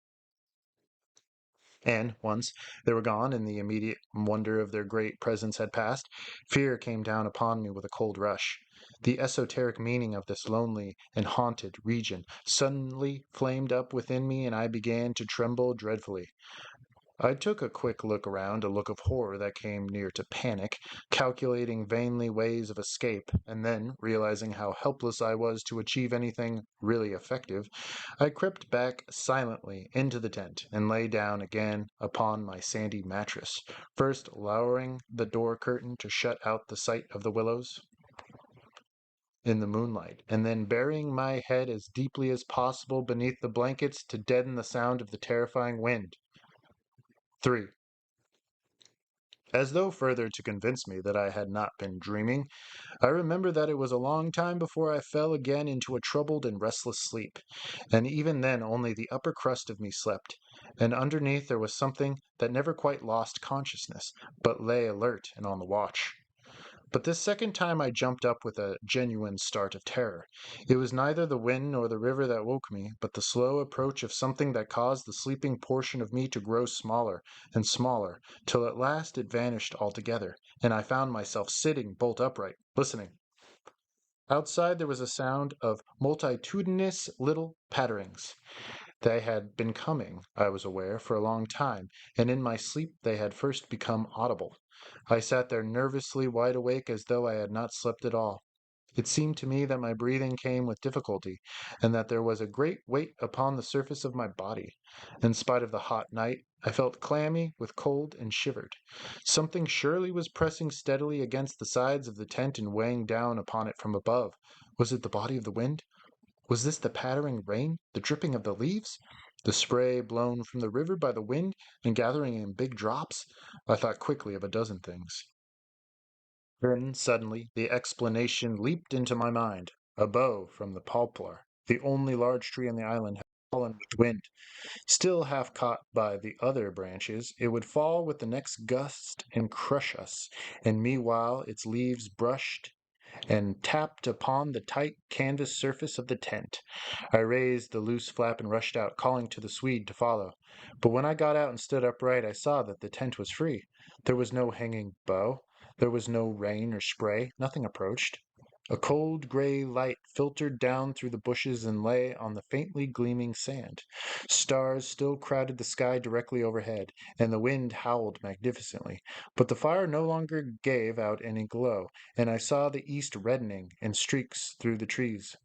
And once they were gone, and the immediate wonder of their great presence had passed, fear came down upon me with a cold rush. The esoteric meaning of this lonely and haunted region suddenly flamed up within me, and I began to tremble dreadfully. I took a quick look around, a look of horror that came near to panic, calculating vainly ways of escape, and then, realizing how helpless I was to achieve anything really effective, I crept back silently into the tent and lay down again upon my sandy mattress, first lowering the door curtain to shut out the sight of the willows in the moonlight, and then burying my head as deeply as possible beneath the blankets to deaden the sound of the terrifying wind. 3. As though further to convince me that I had not been dreaming, I remember that it was a long time before I fell again into a troubled and restless sleep, and even then only the upper crust of me slept, and underneath there was something that never quite lost consciousness, but lay alert and on the watch. But this second time I jumped up with a genuine start of terror. It was neither the wind nor the river that woke me, but the slow approach of something that caused the sleeping portion of me to grow smaller and smaller, till at last it vanished altogether, and I found myself sitting bolt upright, listening. Outside there was a sound of multitudinous little patterings. They had been coming, I was aware, for a long time, and in my sleep they had first become audible. I sat there nervously wide awake as though I had not slept at all. It seemed to me that my breathing came with difficulty, and that there was a great weight upon the surface of my body. In spite of the hot night, I felt clammy with cold and shivered. Something surely was pressing steadily against the sides of the tent and weighing down upon it from above. Was it the body of the wind? Was this the pattering rain, the dripping of the leaves? The spray blown from the river by the wind and gathering in big drops? I thought quickly of a dozen things. Then, suddenly, the explanation leaped into my mind. A bough from the poplar, the only large tree on the island, had fallen with the wind. Still half caught by the other branches, it would fall with the next gust and crush us, and meanwhile its leaves brushed and tapped upon the tight canvas surface of the tent. I raised the loose flap and rushed out, calling to the Swede to follow. But when I got out and stood upright, I saw that the tent was free. There was no hanging bough. There was no rain or spray. Nothing approached. A cold gray light filtered down through the bushes and lay on the faintly gleaming sand. Stars still crowded the sky directly overhead, and the wind howled magnificently. But the fire no longer gave out any glow, and I saw the east reddening in streaks through the trees.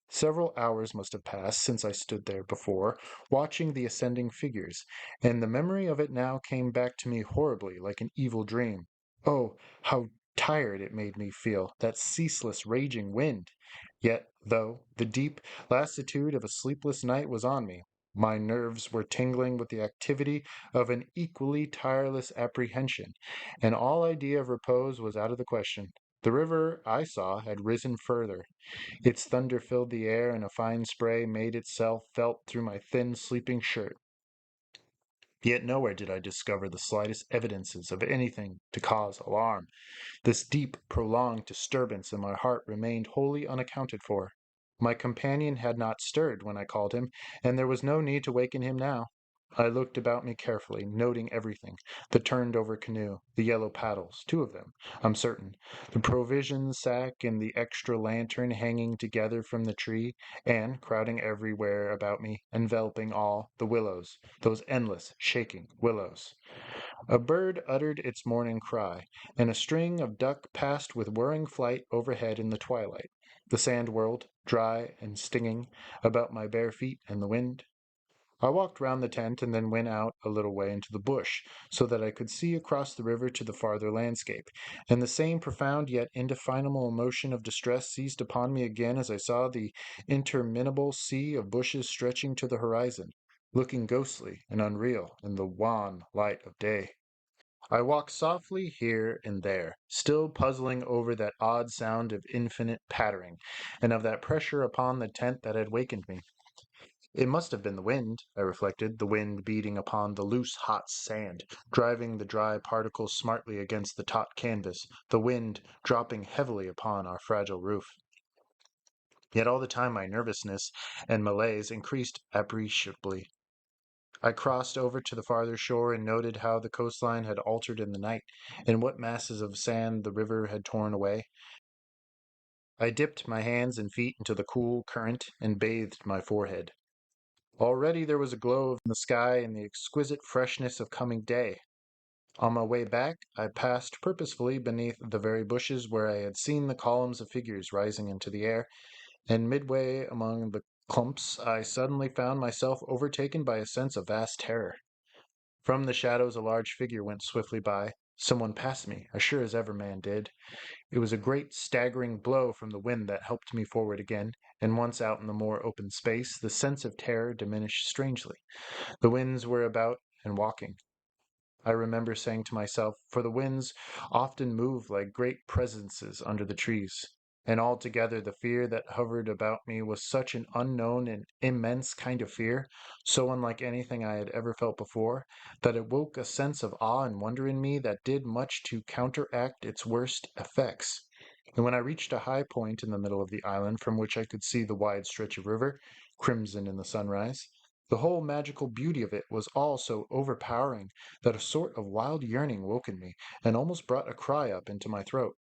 Several hours must have passed since I stood there before, watching the ascending figures, and the memory of it now came back to me horribly like an evil dream. Oh, how tired it made me feel, that ceaseless raging wind! Yet, though the deep lassitude of a sleepless night was on me, My nerves were tingling with the activity of an equally tireless apprehension, and all idea of repose was out of the question. The river, I saw, had risen further. Its thunder filled the air, and a fine spray made itself felt through my thin sleeping shirt. Yet nowhere did I discover the slightest evidences of anything to cause alarm. This deep, prolonged disturbance in my heart remained wholly unaccounted for. My companion had not stirred when I called him, and there was no need to waken him now. I looked about me carefully, noting everything: the turned-over canoe, the yellow paddles, two of them, I'm certain, the provision sack and the extra lantern hanging together from the tree, and, crowding everywhere about me, enveloping all, the willows, those endless, shaking willows. A bird uttered its morning cry, and a string of duck passed with whirring flight overhead in the twilight. The sand whirled, dry and stinging, about my bare feet in the wind. I walked round the tent and then went out a little way into the bush, so that I could see across the river to the farther landscape, and the same profound yet indefinable emotion of distress seized upon me again as I saw the interminable sea of bushes stretching to the horizon, looking ghostly and unreal in the wan light of day. I walked softly here and there, still puzzling over that odd sound of infinite pattering, and of that pressure upon the tent that had wakened me. It must have been the wind, I reflected, the wind beating upon the loose, hot sand, driving the dry particles smartly against the taut canvas, the wind dropping heavily upon our fragile roof. Yet all the time my nervousness and malaise increased appreciably. I crossed over to the farther shore and noted how the coastline had altered in the night, and what masses of sand the river had torn away. I dipped my hands and feet into the cool current and bathed my forehead. Already there was a glow in the sky and the exquisite freshness of coming day. On my way back, I passed purposefully beneath the very bushes where I had seen the columns of figures rising into the air, and midway among the clumps I suddenly found myself overtaken by a sense of vast terror. From the shadows a large figure went swiftly by. Someone passed me, as sure as ever man did. It was a great staggering blow from the wind that helped me forward again, and once out in the more open space, the sense of terror diminished strangely. The winds were about and walking. I remember saying to myself, for the winds often move like great presences under the trees, and altogether the fear that hovered about me was such an unknown and immense kind of fear, so unlike anything I had ever felt before, that it woke a sense of awe and wonder in me that did much to counteract its worst effects. And when I reached a high point in the middle of the island from which I could see the wide stretch of river, crimson in the sunrise, the whole magical beauty of it was all so overpowering that a sort of wild yearning woke in me, and almost brought a cry up into my throat.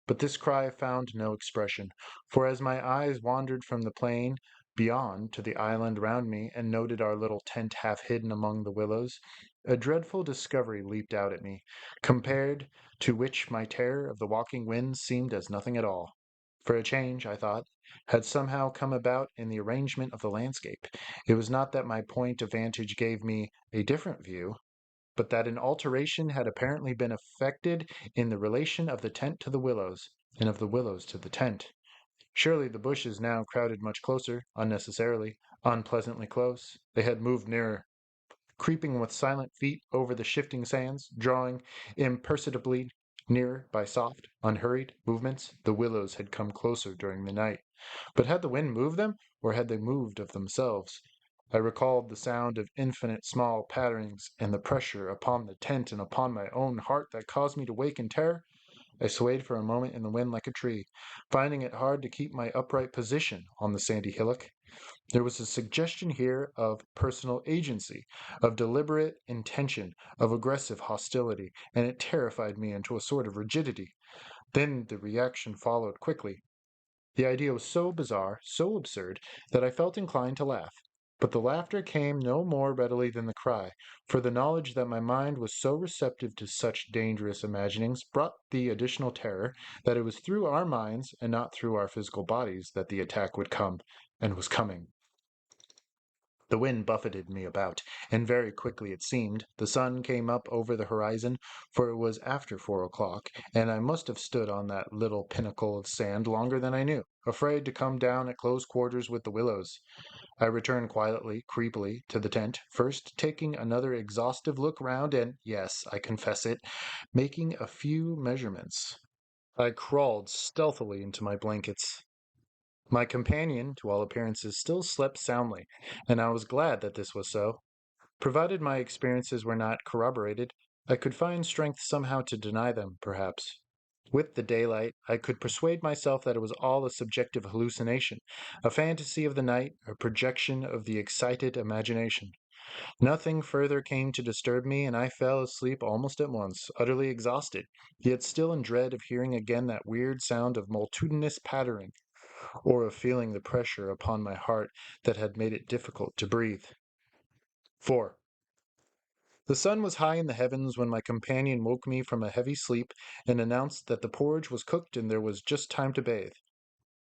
But this cry found no expression, for as my eyes wandered from the plain beyond to the island round me, and noted our little tent half hidden among the willows, a dreadful discovery leaped out at me, compared to which my terror of the walking winds seemed as nothing at all. For a change, I thought, had somehow come about in the arrangement of the landscape. It was not that my point of vantage gave me a different view, but that an alteration had apparently been effected in the relation of the tent to the willows, and of the willows to the tent. Surely the bushes now crowded much closer, unnecessarily, unpleasantly close. They had moved nearer, creeping with silent feet over the shifting sands, drawing imperceptibly nearer by soft, unhurried movements. The willows had come closer during the night. But had the wind moved them, or had they moved of themselves? I recalled the sound of infinite small patterings and the pressure upon the tent and upon my own heart that caused me to wake in terror. I swayed for a moment in the wind like a tree, finding it hard to keep my upright position on the sandy hillock. There was a suggestion here of personal agency, of deliberate intention, of aggressive hostility, and it terrified me into a sort of rigidity. Then the reaction followed quickly. The idea was so bizarre, so absurd, that I felt inclined to laugh. But the laughter came no more readily than the cry, for the knowledge that my mind was so receptive to such dangerous imaginings brought the additional terror that it was through our minds and not through our physical bodies that the attack would come, and was coming. The wind buffeted me about, and very quickly it seemed. The sun came up over the horizon, for it was after 4 o'clock, and I must have stood on that little pinnacle of sand longer than I knew, afraid to come down at close quarters with the willows. I returned quietly, creepily, to the tent, first taking another exhaustive look round and, yes, I confess it, making a few measurements. I crawled stealthily into my blankets. My companion, to all appearances, still slept soundly, and I was glad that this was so. Provided my experiences were not corroborated, I could find strength somehow to deny them, perhaps. With the daylight, I could persuade myself that it was all a subjective hallucination, a fantasy of the night, a projection of the excited imagination. Nothing further came to disturb me, and I fell asleep almost at once, utterly exhausted, yet still in dread of hearing again that weird sound of multitudinous pattering, or of feeling the pressure upon my heart that had made it difficult to breathe. 4. The sun was high in the heavens when my companion woke me from a heavy sleep and announced that the porridge was cooked and there was just time to bathe.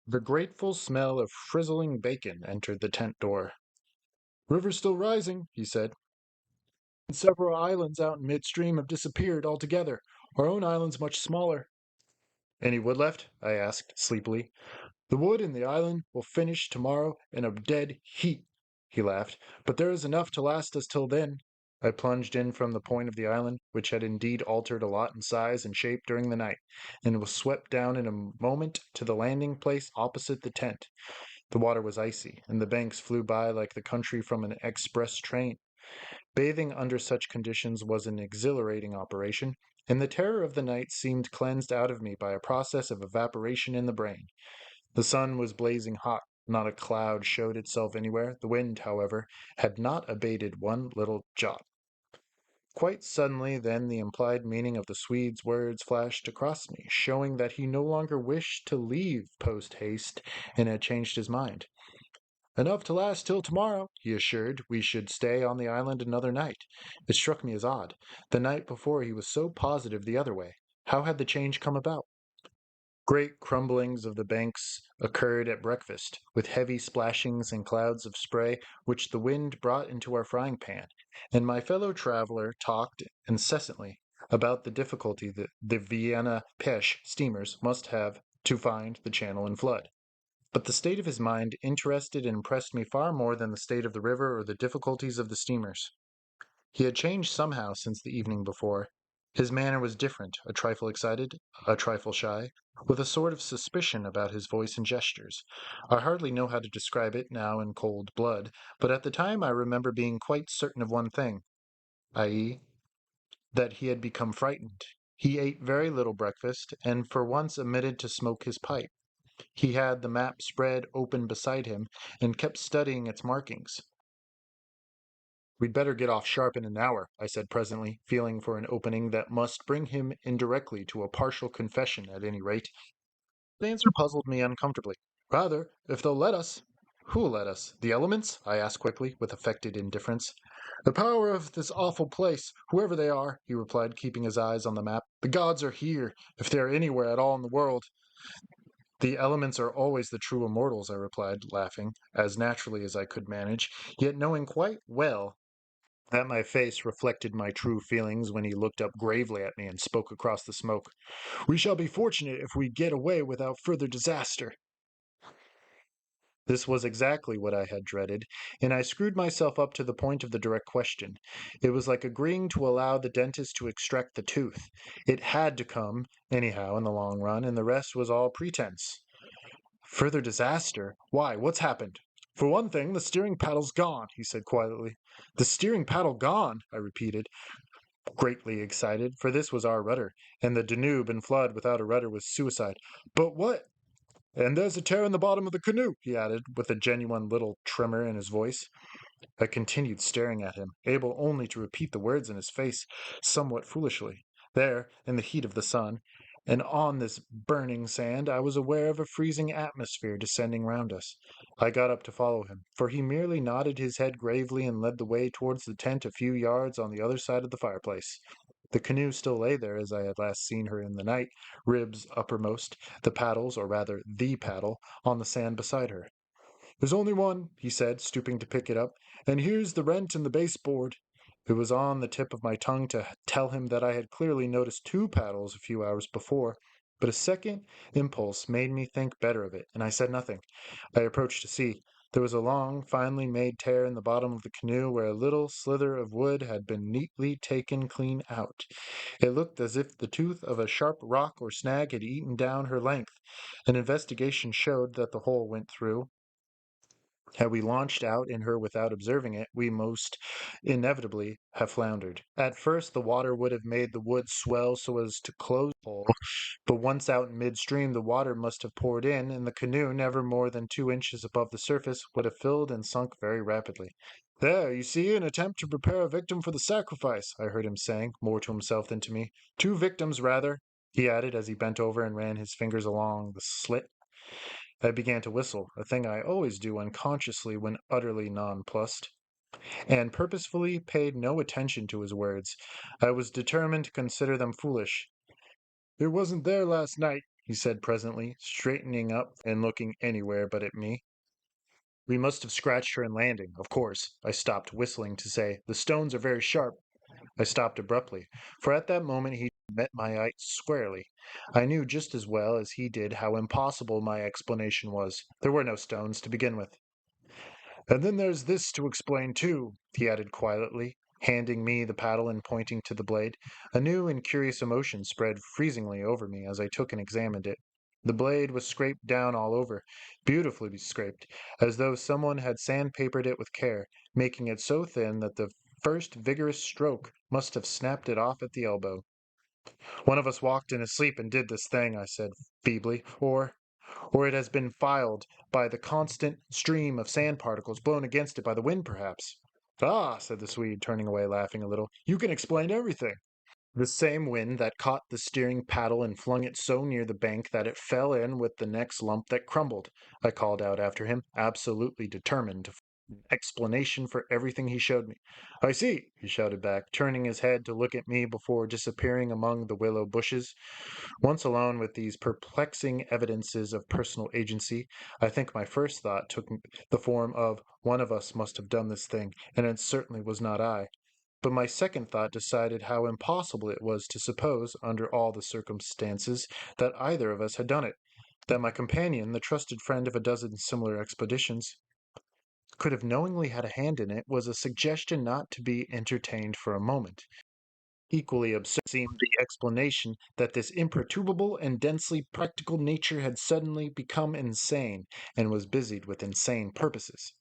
The grateful smell of frizzling bacon entered the tent door. "River's still rising," he said. "Several islands out in midstream have disappeared altogether. Our own island's much smaller." "Any wood left?" I asked, sleepily. "The wood in the island will finish tomorrow in a dead heat," he laughed, "but there is enough to last us till then." I plunged in from the point of the island, which had indeed altered a lot in size and shape during the night, and was swept down in a moment to the landing place opposite the tent. The water was icy, and the banks flew by like the country from an express train. Bathing under such conditions was an exhilarating operation, and the terror of the night seemed cleansed out of me by a process of evaporation in the brain. The sun was blazing hot. Not a cloud showed itself anywhere. The wind, however, had not abated one little jot. Quite suddenly, then, the implied meaning of the Swede's words flashed across me, showing that he no longer wished to leave post haste and had changed his mind. "Enough to last till tomorrow," he assured. We should stay on the island another night. It struck me as odd. The night before he was so positive the other way. How had the change come about? Great crumblings of the banks occurred at breakfast, with heavy splashings and clouds of spray which the wind brought into our frying pan, and my fellow traveler talked incessantly about the difficulty that the Vienna Pesche steamers must have to find the channel and flood. But the state of his mind interested and impressed me far more than the state of the river or the difficulties of the steamers. He had changed somehow since the evening before. His manner was different, a trifle excited, a trifle shy, with a sort of suspicion about his voice and gestures. I hardly know how to describe it now in cold blood, but at the time I remember being quite certain of one thing, i.e., that he had become frightened. He ate very little breakfast, and for once omitted to smoke his pipe. He had the map spread open beside him, and kept studying its markings. "We'd better get off sharp in an hour," I said presently, feeling for an opening that must bring him indirectly to a partial confession at any rate. The answer puzzled me uncomfortably. "Rather, if they'll let us." "Who'll let us? The elements?" I asked quickly, with affected indifference. "The power of this awful place, whoever they are," he replied, keeping his eyes on the map. "The gods are here, if they are anywhere at all in the world." "The elements are always the true immortals," I replied, laughing, as naturally as I could manage, yet knowing quite well that my face reflected my true feelings when he looked up gravely at me and spoke across the smoke. "We shall be fortunate if we get away without further disaster." This was exactly what I had dreaded, and I screwed myself up to the point of the direct question. It was like agreeing to allow the dentist to extract the tooth. It had to come, anyhow, in the long run, and the rest was all pretense. "Further disaster? Why, what's happened?" "For one thing, the steering paddle's gone," he said quietly. "The steering paddle gone?" I repeated, greatly excited, for this was our rudder, and the Danube and flood without a rudder was suicide. "But what—" "And there's a tear in the bottom of the canoe," he added, with a genuine little tremor in his voice. I continued staring at him, able only to repeat the words in his face, somewhat foolishly. There, in the heat of the sun, and on this burning sand, I was aware of a freezing atmosphere descending round us. I got up to follow him, for he merely nodded his head gravely and led the way towards the tent a few yards on the other side of the fireplace. The canoe still lay there as I had last seen her in the night, ribs uppermost, the paddles, or rather the paddle, on the sand beside her. "There's only one," he said, stooping to pick it up, "and here's the rent in the baseboard." It was on the tip of my tongue to tell him that I had clearly noticed two paddles a few hours before, but a second impulse made me think better of it, and I said nothing. I approached to see. There was a long, finely made tear in the bottom of the canoe where a little slither of wood had been neatly taken clean out. It looked as if the tooth of a sharp rock or snag had eaten down her length. An investigation showed that the hole went through. Had we launched out in her without observing it, we most inevitably have floundered. At first, the water would have made the wood swell so as to close the hole, but once out in midstream, the water must have poured in, and the canoe, never more than 2 inches above the surface, would have filled and sunk very rapidly. There, you see, an attempt to prepare a victim for the sacrifice, I heard him saying, more to himself than to me. 2 victims, rather, he added as he bent over and ran his fingers along the slit. I began to whistle, a thing I always do unconsciously when utterly nonplussed, and purposefully paid no attention to his words. I was determined to consider them foolish. It wasn't there last night, he said presently, straightening up and looking anywhere but at me. We must have scratched her in landing, of course. I stopped whistling to say, the stones are very sharp. I stopped abruptly, for at that moment he met my eye squarely. I knew just as well as he did how impossible my explanation was. There were no stones to begin with. And then there's this to explain, too, he added quietly, handing me the paddle and pointing to the blade. A new and curious emotion spread freezingly over me as I took and examined it. The blade was scraped down all over, beautifully scraped, as though someone had sandpapered it with care, making it so thin that the first vigorous stroke must have snapped it off at the elbow. One of us walked in his sleep and did this thing, I said feebly, or it has been filed by the constant stream of sand particles blown against it by the wind, perhaps. Ah, said the Swede, turning away, laughing a little, you can explain everything. The same wind that caught the steering paddle and flung it so near the bank that it fell in with the next lump that crumbled, I called out after him, absolutely determined to find an explanation for everything he showed me. I see, he shouted back, turning his head to look at me before disappearing among the willow bushes. Once alone with these perplexing evidences of personal agency, I think my first thought took the form of one of us must have done this thing, and it certainly was not I. But my second thought decided how impossible it was to suppose, under all the circumstances, that either of us had done it, that my companion, the trusted friend of a dozen similar expeditions, could have knowingly had a hand in it, was a suggestion not to be entertained for a moment. Equally absurd seemed the explanation that this imperturbable and densely practical nature had suddenly become insane, and was busied with insane purposes.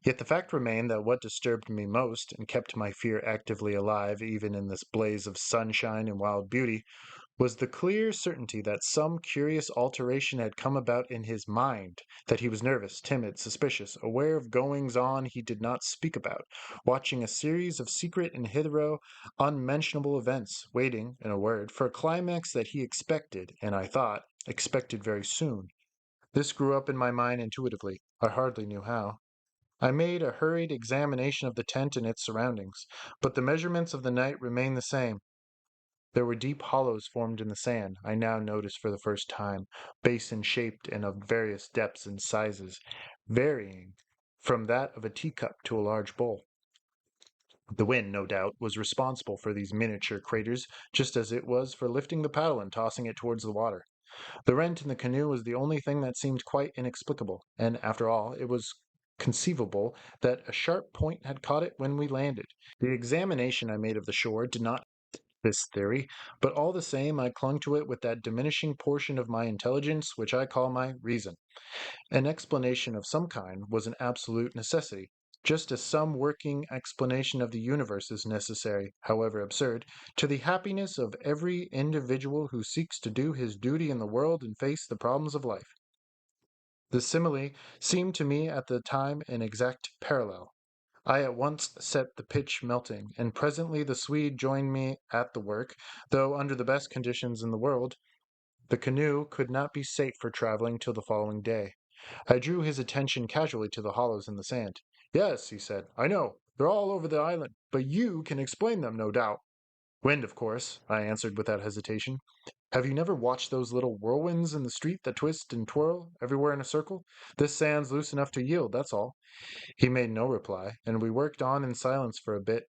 Yet the fact remained that what disturbed me most, and kept my fear actively alive even in this blaze of sunshine and wild beauty, was the clear certainty that some curious alteration had come about in his mind, that he was nervous, timid, suspicious, aware of goings-on he did not speak about, watching a series of secret and hitherto unmentionable events, waiting, in a word, for a climax that he expected, and I thought, expected very soon. This grew up in my mind intuitively. I hardly knew how. I made a hurried examination of the tent and its surroundings, but the measurements of the night remained the same. There were deep hollows formed in the sand, I now noticed for the first time, basin-shaped and of various depths and sizes, varying from that of a teacup to a large bowl. The wind, no doubt, was responsible for these miniature craters, just as it was for lifting the paddle and tossing it towards the water. The rent in the canoe was the only thing that seemed quite inexplicable, and, after all, it was conceivable that a sharp point had caught it when we landed. The examination I made of the shore did not this theory, but all the same I clung to it with that diminishing portion of my intelligence which I call my reason. An explanation of some kind was an absolute necessity, just as some working explanation of the universe is necessary, however absurd, to the happiness of every individual who seeks to do his duty in the world and face the problems of life. The simile seemed to me at the time an exact parallel. I at once set the pitch melting, and presently the Swede joined me at the work, though under the best conditions in the world. The canoe could not be safe for traveling till the following day. I drew his attention casually to the hollows in the sand. Yes, he said, I know. They're all over the island, but you can explain them, no doubt. Wind, of course, I answered without hesitation. Have you never watched those little whirlwinds in the street that twist and twirl everywhere in a circle? This sand's loose enough to yield, that's all. He made no reply, and we worked on in silence for a bit.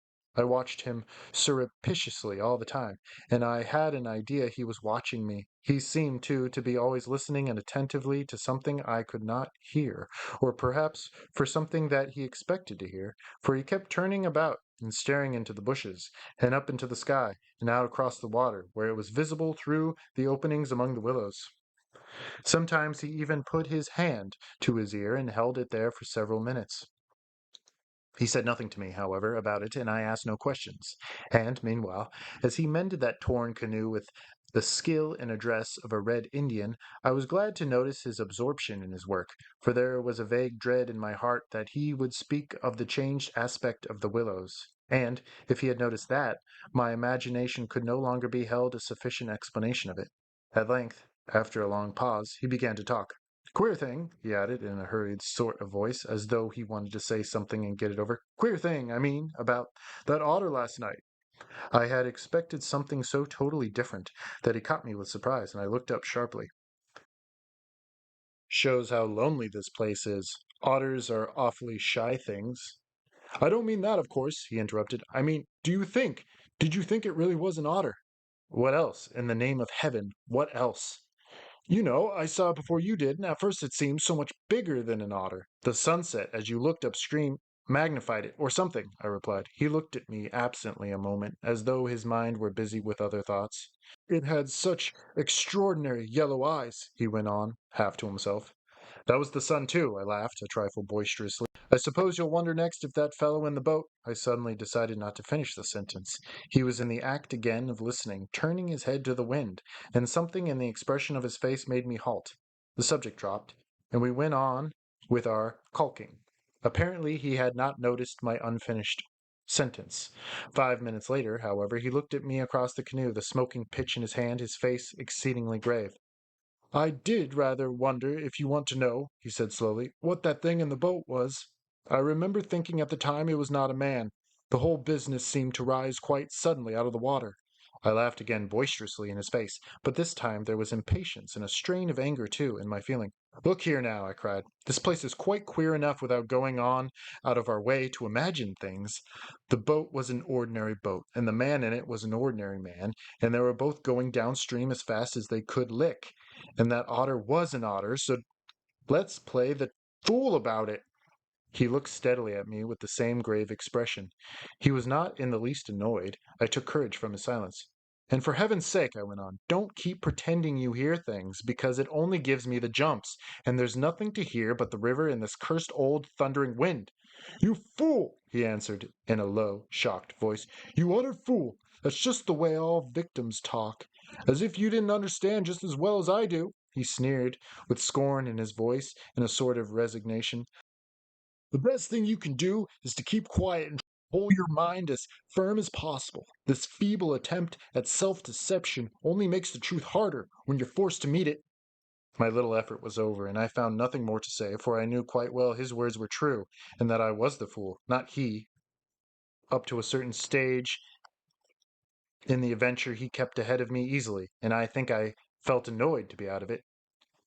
I watched him surreptitiously all the time, and I had an idea he was watching me. He seemed, too, to be always listening and attentively to something I could not hear, or perhaps for something that he expected to hear, for he kept turning about and staring into the bushes, and up into the sky, and out across the water, where it was visible through the openings among the willows. Sometimes he even put his hand to his ear and held it there for several minutes. He said nothing to me, however, about it, and I asked no questions. And, meanwhile, as he mended that torn canoe with the skill and address of a red Indian, I was glad to notice his absorption in his work, for there was a vague dread in my heart that he would speak of the changed aspect of the willows. And, if he had noticed that, my imagination could no longer be held a sufficient explanation of it. At length, after a long pause, he began to talk. Queer thing, he added in a hurried sort of voice, as though he wanted to say something and get it over. Queer thing, I mean, about that otter last night. I had expected something so totally different that he caught me with surprise, and I looked up sharply. Shows how lonely this place is. Otters are awfully shy things. I don't mean that, of course, he interrupted. I mean, did you think it really was an otter? What else? In the name of heaven, what else? You know, I saw it before you did, and at first it seemed so much bigger than an otter. The sunset, as you looked upstream, magnified it, or something, I replied. He looked at me absently a moment, as though his mind were busy with other thoughts. It had such extraordinary yellow eyes, he went on, half to himself. That was the sun, too, I laughed, a trifle boisterously. I suppose you'll wonder next if that fellow in the boat. I suddenly decided not to finish the sentence. He was in the act again of listening, turning his head to the wind, and something in the expression of his face made me halt. The subject dropped, and we went on with our caulking. Apparently he had not noticed my unfinished sentence. 5 minutes later, however, he looked at me across the canoe, the smoking pitch in his hand, his face exceedingly grave. I did rather wonder, if you want to know, he said slowly, what that thing in the boat was. I remember thinking at the time it was not a man. The whole business seemed to rise quite suddenly out of the water. I laughed again boisterously in his face, but this time there was impatience and a strain of anger, too, in my feeling. Look here now, I cried. This place is quite queer enough without going on out of our way to imagine things. The boat was an ordinary boat, and the man in it was an ordinary man, and they were both going downstream as fast as they could lick. And that otter was an otter, so let's play the fool about it. He looked steadily at me with the same grave expression. He was not in the least annoyed. I took courage from his silence. And for heaven's sake, I went on, don't keep pretending you hear things, because it only gives me the jumps, and there's nothing to hear but the river and this cursed old thundering wind. You fool, he answered in a low, shocked voice. You utter fool. That's just the way all victims talk. As if you didn't understand just as well as I do. He sneered, with scorn in his voice and a sort of resignation. The best thing you can do is to keep quiet and hold your mind as firm as possible. This feeble attempt at self-deception only makes the truth harder when you're forced to meet it. My little effort was over, and I found nothing more to say, for I knew quite well his words were true, and that I was the fool, not he. Up to a certain stage in the adventure he kept ahead of me easily, and I think I felt annoyed to be out of it.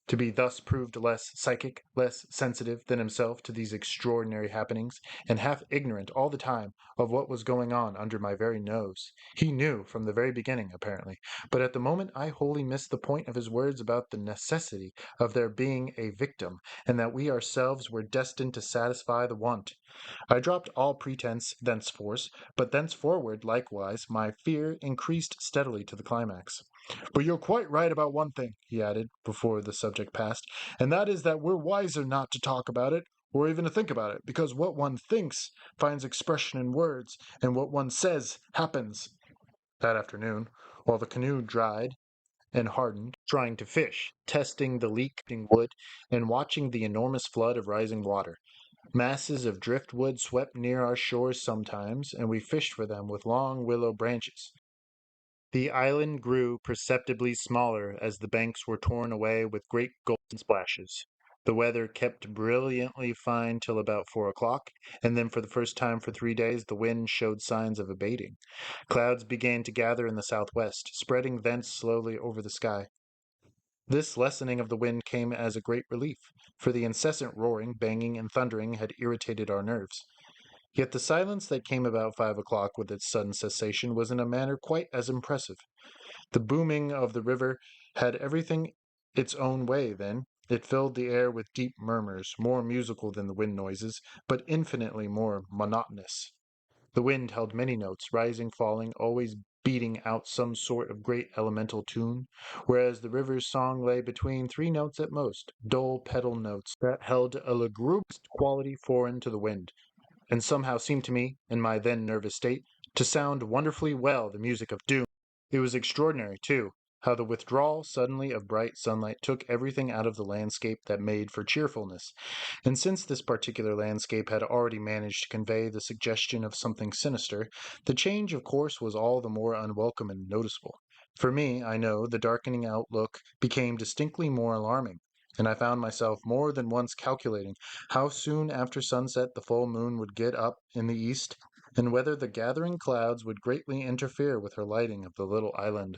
To be thus proved less psychic, less sensitive than himself to these extraordinary happenings, and half ignorant all the time of what was going on under my very nose. He knew from the very beginning, apparently, but at the moment I wholly missed the point of his words about the necessity of there being a victim, and that we ourselves were destined to satisfy the want. I dropped all pretense thenceforth, but thenceforward, likewise, my fear increased steadily to the climax. But you're quite right about one thing, he added, before the subject passed, and that is that we're wiser not to talk about it, or even to think about it, because what one thinks finds expression in words, and what one says happens. That afternoon, while the canoe dried and hardened, trying to fish, testing the leaking wood, and watching the enormous flood of rising water, masses of driftwood swept near our shores sometimes, and we fished for them with long willow branches. The island grew perceptibly smaller as the banks were torn away with great golden splashes. The weather kept brilliantly fine till about 4 o'clock, and then for the first time for 3 days the wind showed signs of abating. Clouds began to gather in the southwest, spreading thence slowly over the sky. This lessening of the wind came as a great relief, for the incessant roaring, banging, and thundering had irritated our nerves. Yet the silence that came about 5 o'clock with its sudden cessation was in a manner quite as impressive. The booming of the river had everything its own way then. It filled the air with deep murmurs, more musical than the wind noises, but infinitely more monotonous. The wind held many notes, rising, falling, always beating out some sort of great elemental tune, whereas the river's song lay between 3 notes at most, dull pedal notes that held a lugubrious quality foreign to the wind, and somehow seemed to me, in my then nervous state, to sound wonderfully well the music of doom. It was extraordinary, too, how the withdrawal suddenly of bright sunlight took everything out of the landscape that made for cheerfulness, and since this particular landscape had already managed to convey the suggestion of something sinister, the change of course was all the more unwelcome and noticeable. For me, I know, the darkening outlook became distinctly more alarming, and I found myself more than once calculating how soon after sunset the full moon would get up in the east, and whether the gathering clouds would greatly interfere with her lighting of the little island.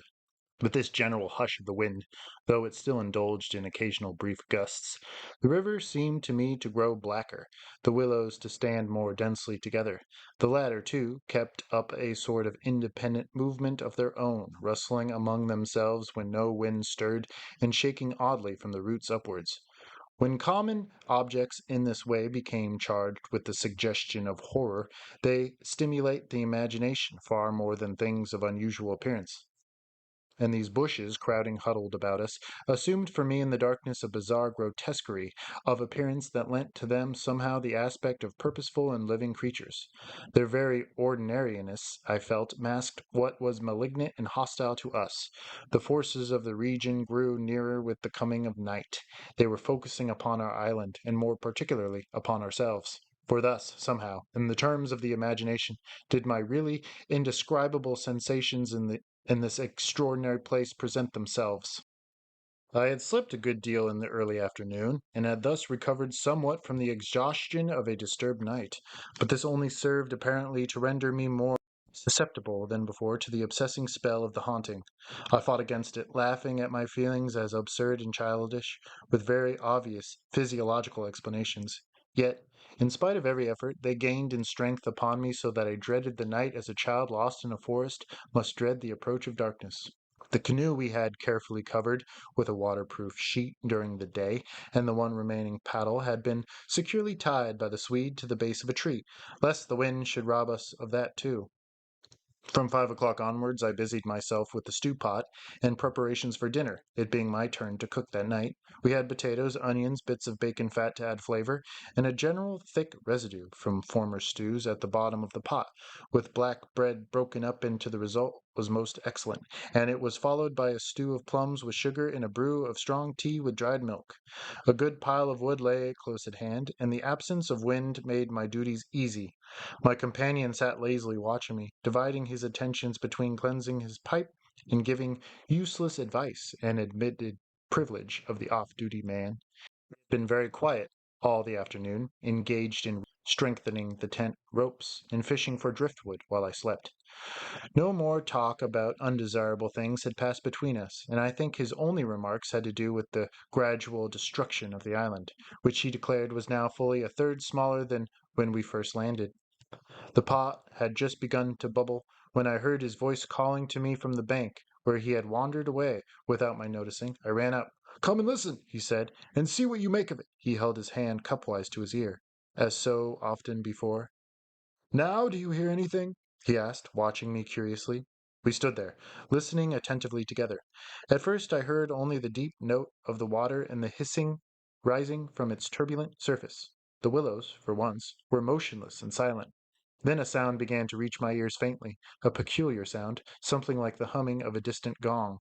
With this general hush of the wind, though it still indulged in occasional brief gusts, the river seemed to me to grow blacker, the willows to stand more densely together. The latter, too, kept up a sort of independent movement of their own, rustling among themselves when no wind stirred, and shaking oddly from the roots upwards. When common objects in this way became charged with the suggestion of horror, they stimulate the imagination far more than things of unusual appearance. And these bushes, crowding huddled about us, assumed for me in the darkness a bizarre grotesquerie of appearance that lent to them somehow the aspect of purposeful and living creatures. Their very ordinariness, I felt, masked what was malignant and hostile to us. The forces of the region grew nearer with the coming of night. They were focusing upon our island, and more particularly upon ourselves. For thus, somehow, in the terms of the imagination, did my really indescribable sensations in this extraordinary place present themselves. I had slept a good deal in the early afternoon, and had thus recovered somewhat from the exhaustion of a disturbed night, but this only served apparently to render me more susceptible than before to the obsessing spell of the haunting. I fought against it, laughing at my feelings as absurd and childish, with very obvious physiological explanations. Yet, in spite of every effort, they gained in strength upon me so that I dreaded the night as a child lost in a forest must dread the approach of darkness. The canoe we had carefully covered with a waterproof sheet during the day, and the one remaining paddle had been securely tied by the Swede to the base of a tree, lest the wind should rob us of that too. From 5 o'clock onwards I busied myself with the stew pot and preparations for dinner, it being my turn to cook that night. We had potatoes, onions, bits of bacon fat to add flavor, and a general thick residue from former stews at the bottom of the pot, with black bread broken up into the result was most excellent, and it was followed by a stew of plums with sugar and a brew of strong tea with dried milk. A good pile of wood lay close at hand, and the absence of wind made my duties easy. My companion sat lazily watching me, dividing his attentions between cleansing his pipe and giving useless advice, an admitted privilege of the off-duty man. Been very quiet all the afternoon, engaged in strengthening the tent ropes and fishing for driftwood while I slept. No more talk about undesirable things had passed between us, and I think his only remarks had to do with the gradual destruction of the island, which he declared was now fully a third smaller than when we first landed. The pot had just begun to bubble when I heard his voice calling to me from the bank, where he had wandered away without my noticing. I ran up. "Come and listen," he said, "and see what you make of it." He held his hand cupwise to his ear, as so often before. "Now, do you hear anything?" he asked, watching me curiously. We stood there, listening attentively together. At first I heard only the deep note of the water and the hissing rising from its turbulent surface. The willows, for once, were motionless and silent. Then a sound began to reach my ears faintly, a peculiar sound, something like the humming of a distant gong.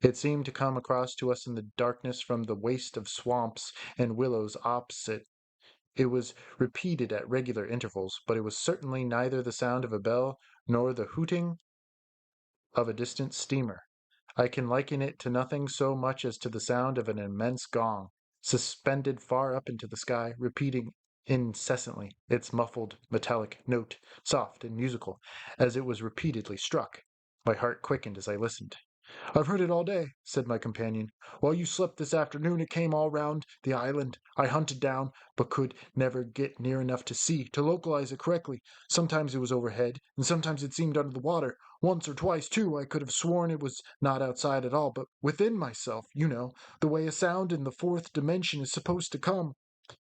It seemed to come across to us in the darkness from the waste of swamps and willows opposite. It was repeated at regular intervals, but it was certainly neither the sound of a bell nor the hooting of a distant steamer. I can liken it to nothing so much as to the sound of an immense gong, suspended far up into the sky, repeating incessantly its muffled metallic note, soft and musical, as it was repeatedly struck. My heart quickened as I listened. I've heard it all day, said my companion. While you slept this afternoon, it came all round the island. I hunted down, but could never get near enough to see, to localize it correctly. Sometimes it was overhead, and sometimes it seemed under the water. Once or twice, too, I could have sworn it was not outside at all, but within myself, the way a sound in the fourth dimension is supposed to come.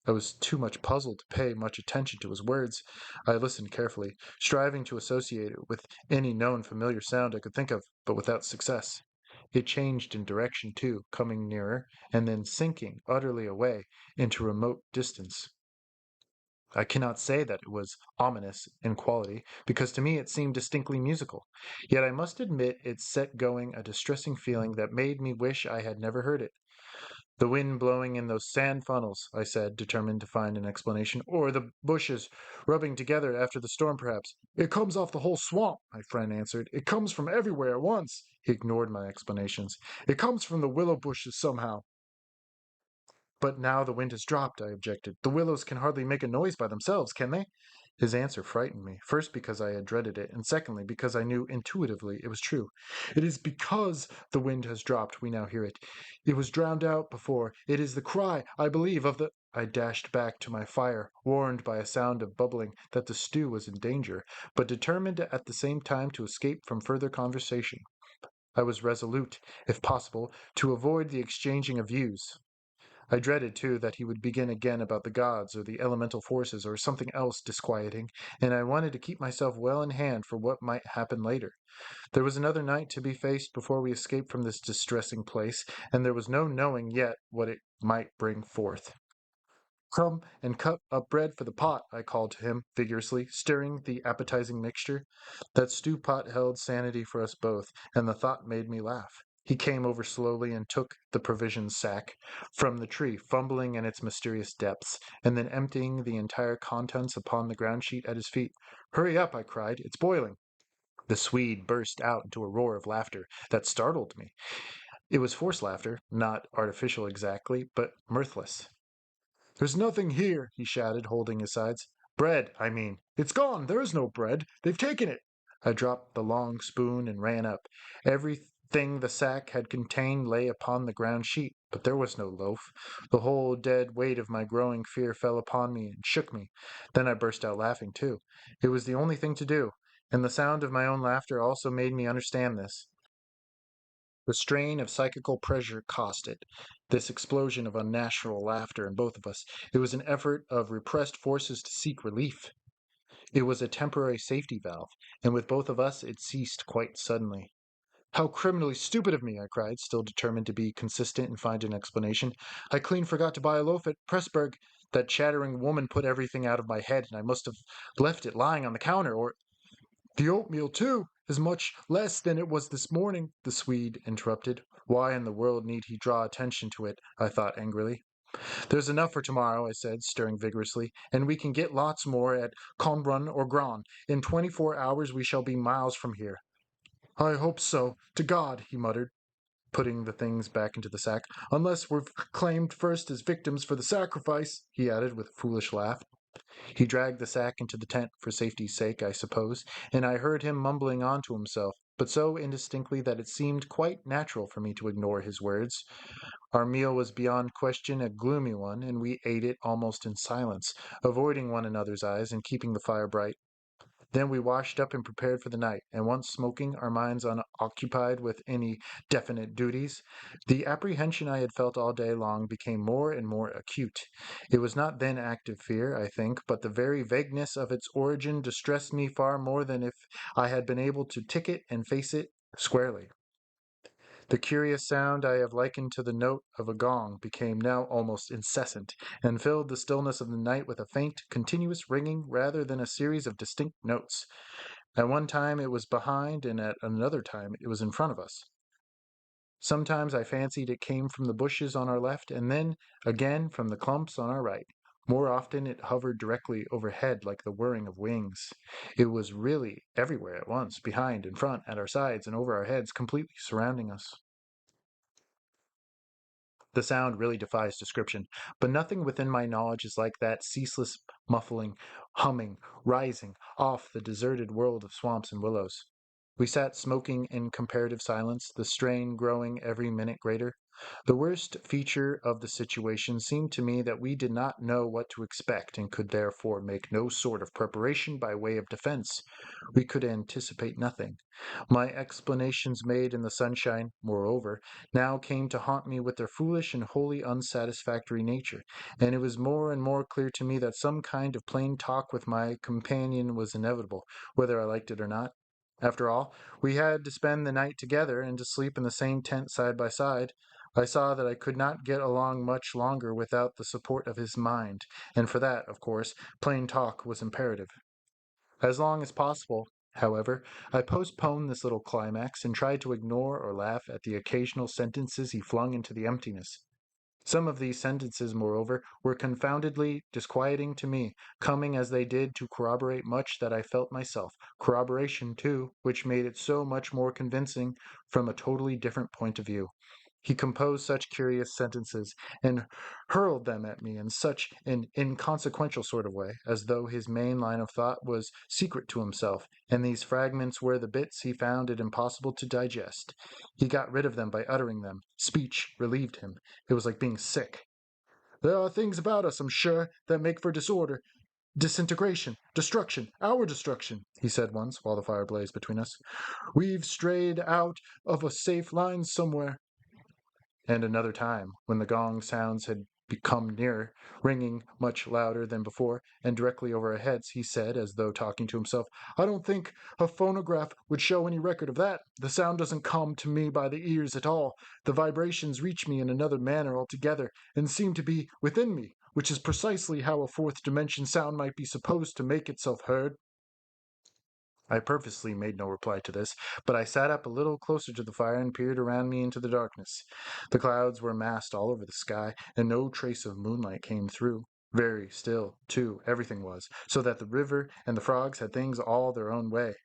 I was too much puzzled to pay much attention to his words. I listened carefully, striving to associate it with any known familiar sound I could think of, but without success. It changed in direction, too, coming nearer, and then sinking utterly away into remote distance. I cannot say that it was ominous in quality, because to me it seemed distinctly musical. Yet I must admit it set going a distressing feeling that made me wish I had never heard it. The wind blowing in those sand funnels, I said, determined to find an explanation. Or the bushes rubbing together after the storm, perhaps. It comes off the whole swamp, my friend answered. It comes from everywhere at once. He ignored my explanations. It comes from the willow bushes somehow. But now the wind has dropped, I objected. The willows can hardly make a noise by themselves, can they? His answer frightened me, first because I had dreaded it, and secondly because I knew intuitively it was true. It is because the wind has dropped we now hear it. It was drowned out before. It is the cry, I believe, of the... I dashed back to my fire, warned by a sound of bubbling that the stew was in danger, but determined at the same time to escape from further conversation. I was resolute, if possible, to avoid the exchanging of views. I dreaded, too, that he would begin again about the gods or the elemental forces or something else disquieting, and I wanted to keep myself well in hand for what might happen later. There was another night to be faced before we escaped from this distressing place, and there was no knowing yet what it might bring forth. Crumb and cut up bread for the pot, I called to him vigorously, stirring the appetizing mixture. That stew pot held sanity for us both, and the thought made me laugh. He came over slowly and took the provision sack from the tree, fumbling in its mysterious depths, and then emptying the entire contents upon the ground sheet at his feet. Hurry up, I cried. It's boiling. The Swede burst out into a roar of laughter that startled me. It was forced laughter, not artificial exactly, but mirthless. There's nothing here, he shouted, holding his sides. Bread, I mean. It's gone. There is no bread. They've taken it. I dropped the long spoon and ran up. Everything the sack had contained lay upon the ground sheet, but there was no loaf. The whole dead weight of my growing fear fell upon me and shook me. Then I burst out laughing, too. It was the only thing to do, and the sound of my own laughter also made me understand this. The strain of psychical pressure cost it, this explosion of unnatural laughter in both of us. It was an effort of repressed forces to seek relief. It was a temporary safety valve, and with both of us it ceased quite suddenly. How criminally stupid of me, I cried, still determined to be consistent and find an explanation. I clean forgot to buy a loaf at Pressburg. That chattering woman put everything out of my head, and I must have left it lying on the counter, or the oatmeal, too, is much less than it was this morning, the Swede interrupted. Why in the world need he draw attention to it? I thought angrily. There's enough for tomorrow, I said, stirring vigorously, and we can get lots more at Conbrun or Gran. In 24 hours we shall be miles from here. I hope so, to God, he muttered, putting the things back into the sack. Unless we're claimed first as victims for the sacrifice, he added with a foolish laugh. He dragged the sack into the tent for safety's sake, I suppose, and I heard him mumbling on to himself, but so indistinctly that it seemed quite natural for me to ignore his words. Our meal was beyond question a gloomy one, and we ate it almost in silence, avoiding one another's eyes and keeping the fire bright. Then we washed up and prepared for the night, and once smoking, our minds unoccupied with any definite duties, the apprehension I had felt all day long became more and more acute. It was not then active fear, I think, but the very vagueness of its origin distressed me far more than if I had been able to tick it and face it squarely. The curious sound I have likened to the note of a gong became now almost incessant, and filled the stillness of the night with a faint, continuous ringing rather than a series of distinct notes. At one time it was behind, and at another time it was in front of us. Sometimes I fancied it came from the bushes on our left, and then again from the clumps on our right. More often it hovered directly overhead like the whirring of wings. It was really everywhere at once, behind, in front, at our sides, and over our heads, completely surrounding us. The sound really defies description, but nothing within my knowledge is like that ceaseless muffling, humming, rising off the deserted world of swamps and willows. We sat smoking in comparative silence, the strain growing every minute greater. The worst feature of the situation seemed to me that we did not know what to expect and could therefore make no sort of preparation by way of defense. We could anticipate nothing. My explanations made in the sunshine, moreover, now came to haunt me with their foolish and wholly unsatisfactory nature, and it was more and more clear to me that some kind of plain talk with my companion was inevitable, whether I liked it or not. After all, we had to spend the night together and to sleep in the same tent side by side. I saw that I could not get along much longer without the support of his mind, and for that, of course, plain talk was imperative. As long as possible, however, I postponed this little climax and tried to ignore or laugh at the occasional sentences he flung into the emptiness. Some of these sentences, moreover, were confoundedly disquieting to me, coming as they did to corroborate much that I felt myself, corroboration, too, which made it so much more convincing from a totally different point of view. He composed such curious sentences, and hurled them at me in such an inconsequential sort of way, as though his main line of thought was secret to himself, and these fragments were the bits he found it impossible to digest. He got rid of them by uttering them. Speech relieved him. It was like being sick. "There are things about us, I'm sure, that make for disorder, disintegration, destruction, our destruction," he said once, while the fire blazed between us. "We've strayed out of a safe line somewhere." And another time, when the gong sounds had become nearer, ringing much louder than before, and directly over our heads, he said, as though talking to himself, "I don't think a phonograph would show any record of that. The sound doesn't come to me by the ears at all. The vibrations reach me in another manner altogether, and seem to be within me, which is precisely how a fourth dimension sound might be supposed to make itself heard." I purposely made no reply to this, but I sat up a little closer to the fire and peered around me into the darkness. The clouds were massed all over the sky, and no trace of moonlight came through. Very still, too, everything was, so that the river and the frogs had things all their own way.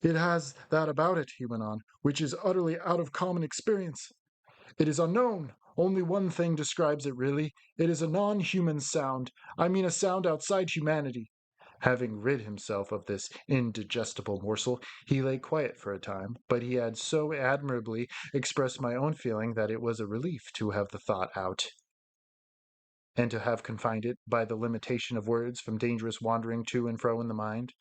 "It has that about it," he went on, "which is utterly out of common experience. It is unknown. Only one thing describes it really. It is a non-human sound. I mean a sound outside humanity." Having rid himself of this indigestible morsel, he lay quiet for a time, but he had so admirably expressed my own feeling that it was a relief to have the thought out, and to have confined it, by the limitation of words, from dangerous wandering to and fro in the mind.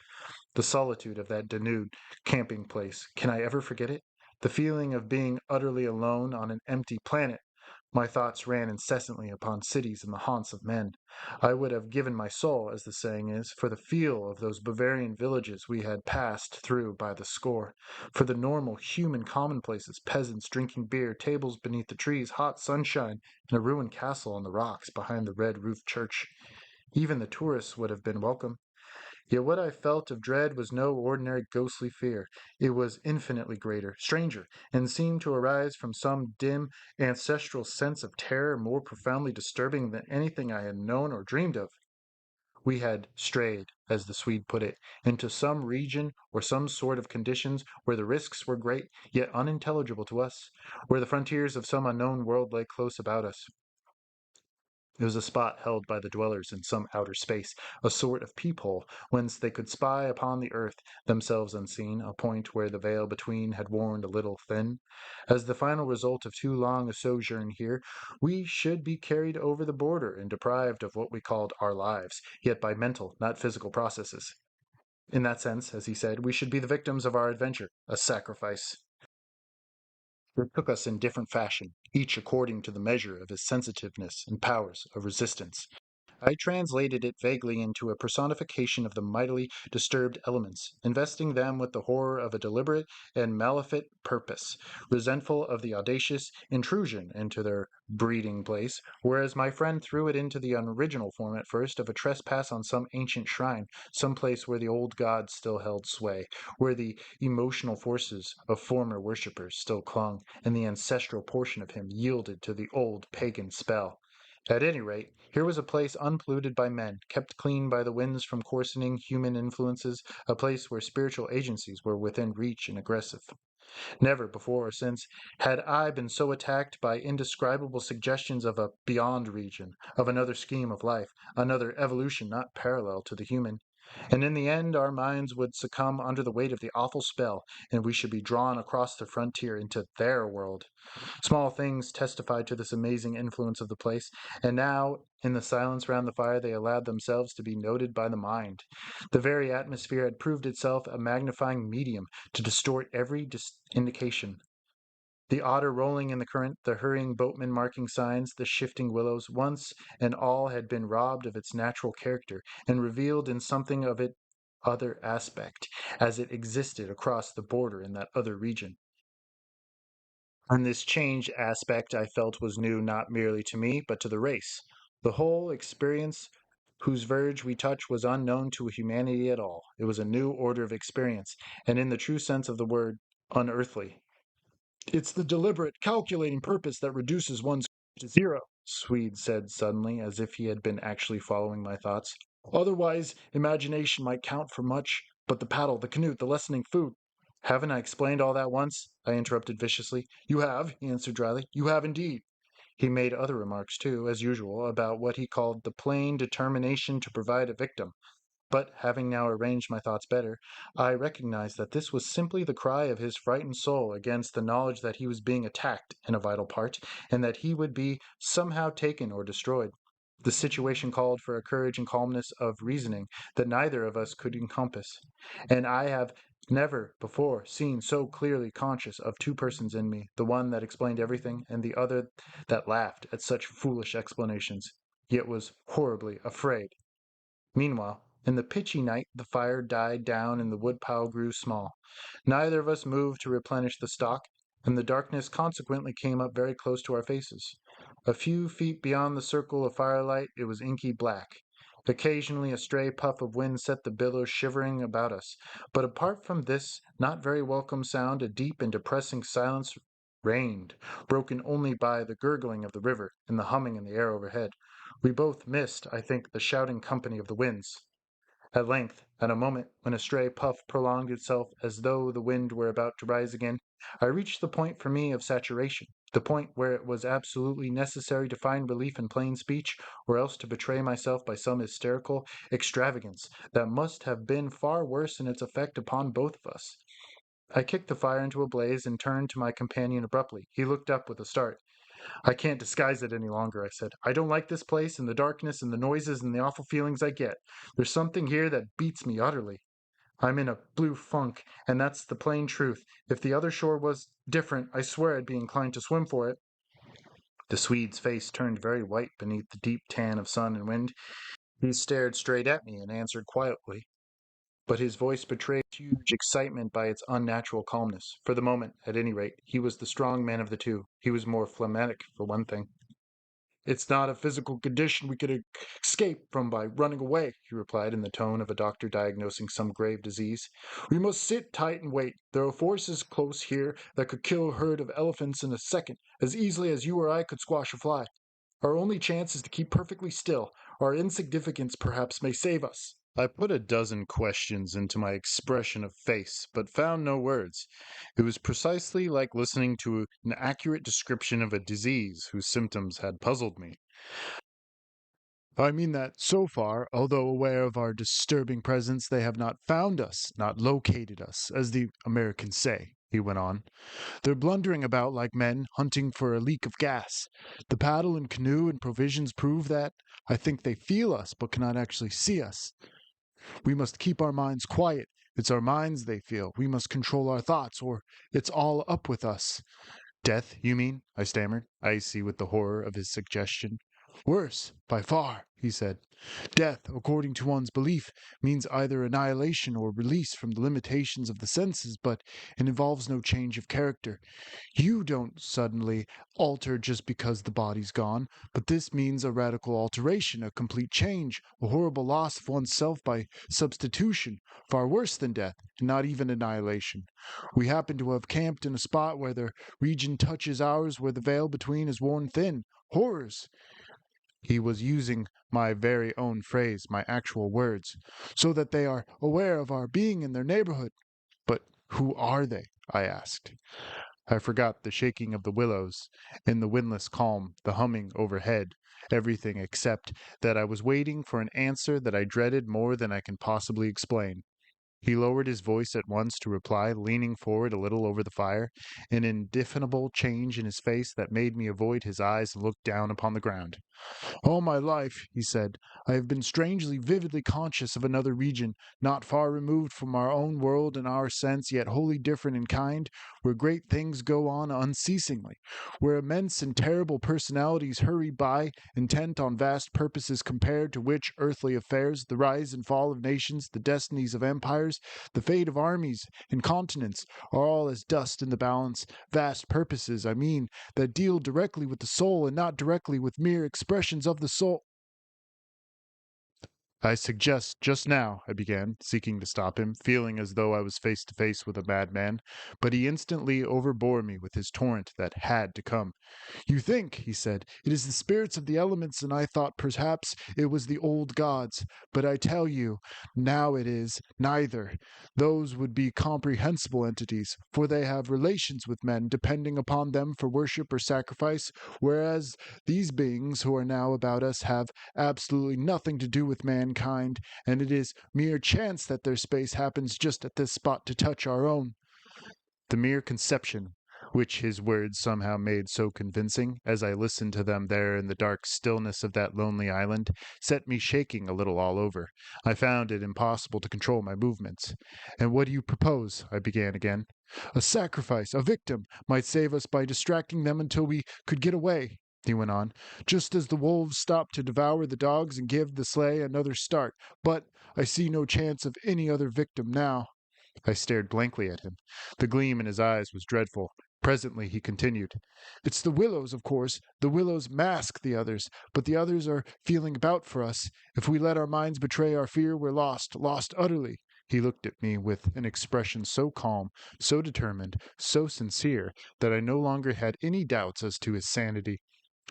The solitude of that Danube camping place, can I ever forget it? The feeling of being utterly alone on an empty planet. My thoughts ran incessantly upon cities and the haunts of men. I would have given my soul, as the saying is, for the feel of those Bavarian villages we had passed through by the score, for the normal human commonplaces, peasants drinking beer, tables beneath the trees, hot sunshine, and a ruined castle on the rocks behind the red-roofed church. Even the tourists would have been welcome. Yet what I felt of dread was no ordinary ghostly fear. It was infinitely greater, stranger, and seemed to arise from some dim, ancestral sense of terror more profoundly disturbing than anything I had known or dreamed of. We had strayed, as the Swede put it, into some region or some sort of conditions where the risks were great, yet unintelligible to us, where the frontiers of some unknown world lay close about us. It was a spot held by the dwellers in some outer space, a sort of peephole whence they could spy upon the earth, themselves unseen, a point where the veil between had worn a little thin. As the final result of too long a sojourn here, we should be carried over the border and deprived of what we called our lives, yet by mental, not physical processes. In that sense, as he said, we should be the victims of our adventure, a sacrifice. It took us in different fashion, each according to the measure of his sensitiveness and powers of resistance. I translated it vaguely into a personification of the mightily disturbed elements, investing them with the horror of a deliberate and maleficent purpose, resentful of the audacious intrusion into their breeding place, whereas my friend threw it into the unoriginal form at first of a trespass on some ancient shrine, some place where the old gods still held sway, where the emotional forces of former worshippers still clung, and the ancestral portion of him yielded to the old pagan spell. At any rate, here was a place unpolluted by men, kept clean by the winds from coarsening human influences, a place where spiritual agencies were within reach and aggressive. Never before or since had I been so attacked by indescribable suggestions of a beyond region, of another scheme of life, another evolution not parallel to the human. And in the end, our minds would succumb under the weight of the awful spell, and we should be drawn across the frontier into their world. Small things testified to this amazing influence of the place, and now, in the silence round the fire, they allowed themselves to be noted by the mind. The very atmosphere had proved itself a magnifying medium to distort every indication. The otter rolling in the current, the hurrying boatmen marking signs, the shifting willows, once and all had been robbed of its natural character and revealed in something of its other aspect, as it existed across the border in that other region. And this changed aspect I felt was new not merely to me, but to the race. The whole experience whose verge we touched was unknown to humanity at all. It was a new order of experience, and in the true sense of the word, unearthly. It's the deliberate, calculating purpose that reduces one's to zero, Swede said suddenly, as if he had been actually following my thoughts. Otherwise, imagination might count for much, but the paddle, the canoe, the lessening food. Haven't I explained all that once? I interrupted viciously. You have, he answered dryly. You have indeed. He made other remarks, too, as usual, about what he called the plain determination to provide a victim. But having now arranged my thoughts better, I recognized that this was simply the cry of his frightened soul against the knowledge that he was being attacked in a vital part, and that he would be somehow taken or destroyed. The situation called for a courage and calmness of reasoning that neither of us could encompass, and I have never before seen so clearly conscious of two persons in me, the one that explained everything, and the other that laughed at such foolish explanations, yet was horribly afraid. Meanwhile, in the pitchy night, the fire died down and the woodpile grew small. Neither of us moved to replenish the stock, and the darkness consequently came up very close to our faces. A few feet beyond the circle of firelight, it was inky black. Occasionally, a stray puff of wind set the billows shivering about us, but apart from this not very welcome sound, a deep and depressing silence reigned, broken only by the gurgling of the river and the humming in the air overhead. We both missed, I think, the shouting company of the winds. At length, at a moment when a stray puff prolonged itself as though the wind were about to rise again, I reached the point for me of saturation, the point where it was absolutely necessary to find relief in plain speech, or else to betray myself by some hysterical extravagance that must have been far worse in its effect upon both of us. I kicked the fire into a blaze and turned to my companion abruptly. He looked up with a start. I can't disguise it any longer, I said. I don't like this place and the darkness and the noises and the awful feelings I get. There's something here that beats me utterly. I'm in a blue funk, and that's the plain truth. If the other shore was different, I swear I'd be inclined to swim for it. The Swede's face turned very white beneath the deep tan of sun and wind. He stared straight at me and answered quietly, but his voice betrayed huge excitement by its unnatural calmness. For the moment, at any rate, he was the strong man of the two. He was more phlegmatic, for one thing. It's not a physical condition we could escape from by running away, he replied in the tone of a doctor diagnosing some grave disease. We must sit tight and wait. There are forces close here that could kill a herd of elephants in a second, as easily as you or I could squash a fly. Our only chance is to keep perfectly still. Our insignificance perhaps may save us. I put a dozen questions into my expression of face, but found no words. It was precisely like listening to an accurate description of a disease whose symptoms had puzzled me. I mean that so far, although aware of our disturbing presence, they have not found us, not located us, as the Americans say, he went on. They're blundering about like men hunting for a leak of gas. The paddle and canoe and provisions prove that. I think they feel us, but cannot actually see us. We must keep our minds quiet. It's our minds they feel. We must control our thoughts, or it's all up with us. Death, you mean? I stammered, icy with the horror of his suggestion. Worse, by far, he said. Death, according to one's belief, means either annihilation or release from the limitations of the senses, but it involves no change of character. You don't suddenly alter just because the body's gone, but this means a radical alteration, a complete change, a horrible loss of oneself by substitution, far worse than death, and not even annihilation. We happen to have camped in a spot where the region touches ours, where the veil between is worn thin. Horrors! He was using my very own phrase, my actual words, so that they are aware of our being in their neighborhood. But who are they? I asked. I forgot the shaking of the willows, in the windless calm, the humming overhead, everything except that I was waiting for an answer that I dreaded more than I can possibly explain. He lowered his voice at once to reply, leaning forward a little over the fire, an indefinable change in his face that made me avoid his eyes and look down upon the ground. "All my life," he said, "I have been strangely vividly conscious of another region, not far removed from our own world in our sense, yet wholly different in kind, where great things go on unceasingly, where immense and terrible personalities hurry by, intent on vast purposes compared to which earthly affairs, the rise and fall of nations, the destinies of empires, the fate of armies and continents, are all as dust in the balance, vast purposes, I mean, that deal directly with the soul and not directly with mere expressions of the soul." "I suggest just now," I began, seeking to stop him, feeling as though I was face to face with a madman, but he instantly overbore me with his torrent that had to come. "You think," he said, "it is the spirits of the elements, and I thought perhaps it was the old gods. But I tell you, now it is neither. Those would be comprehensible entities, for they have relations with men, depending upon them for worship or sacrifice, whereas these beings who are now about us have absolutely nothing to do with mankind, and it is mere chance that their space happens just at this spot to touch our own." The mere conception, which his words somehow made so convincing, as I listened to them there in the dark stillness of that lonely island, set me shaking a little all over. I found it impossible to control my movements. "And what do you propose?" I began again. "A sacrifice, a victim, might save us by distracting them until we could get away," he went on, "just as the wolves stop to devour the dogs and give the sleigh another start. But I see no chance of any other victim now." I stared blankly at him. The gleam in his eyes was dreadful. Presently he continued, "It's the willows, of course. The willows mask the others, but the others are feeling about for us. If we let our minds betray our fear, we're lost, lost utterly." He looked at me with an expression so calm, so determined, so sincere, that I no longer had any doubts as to his sanity.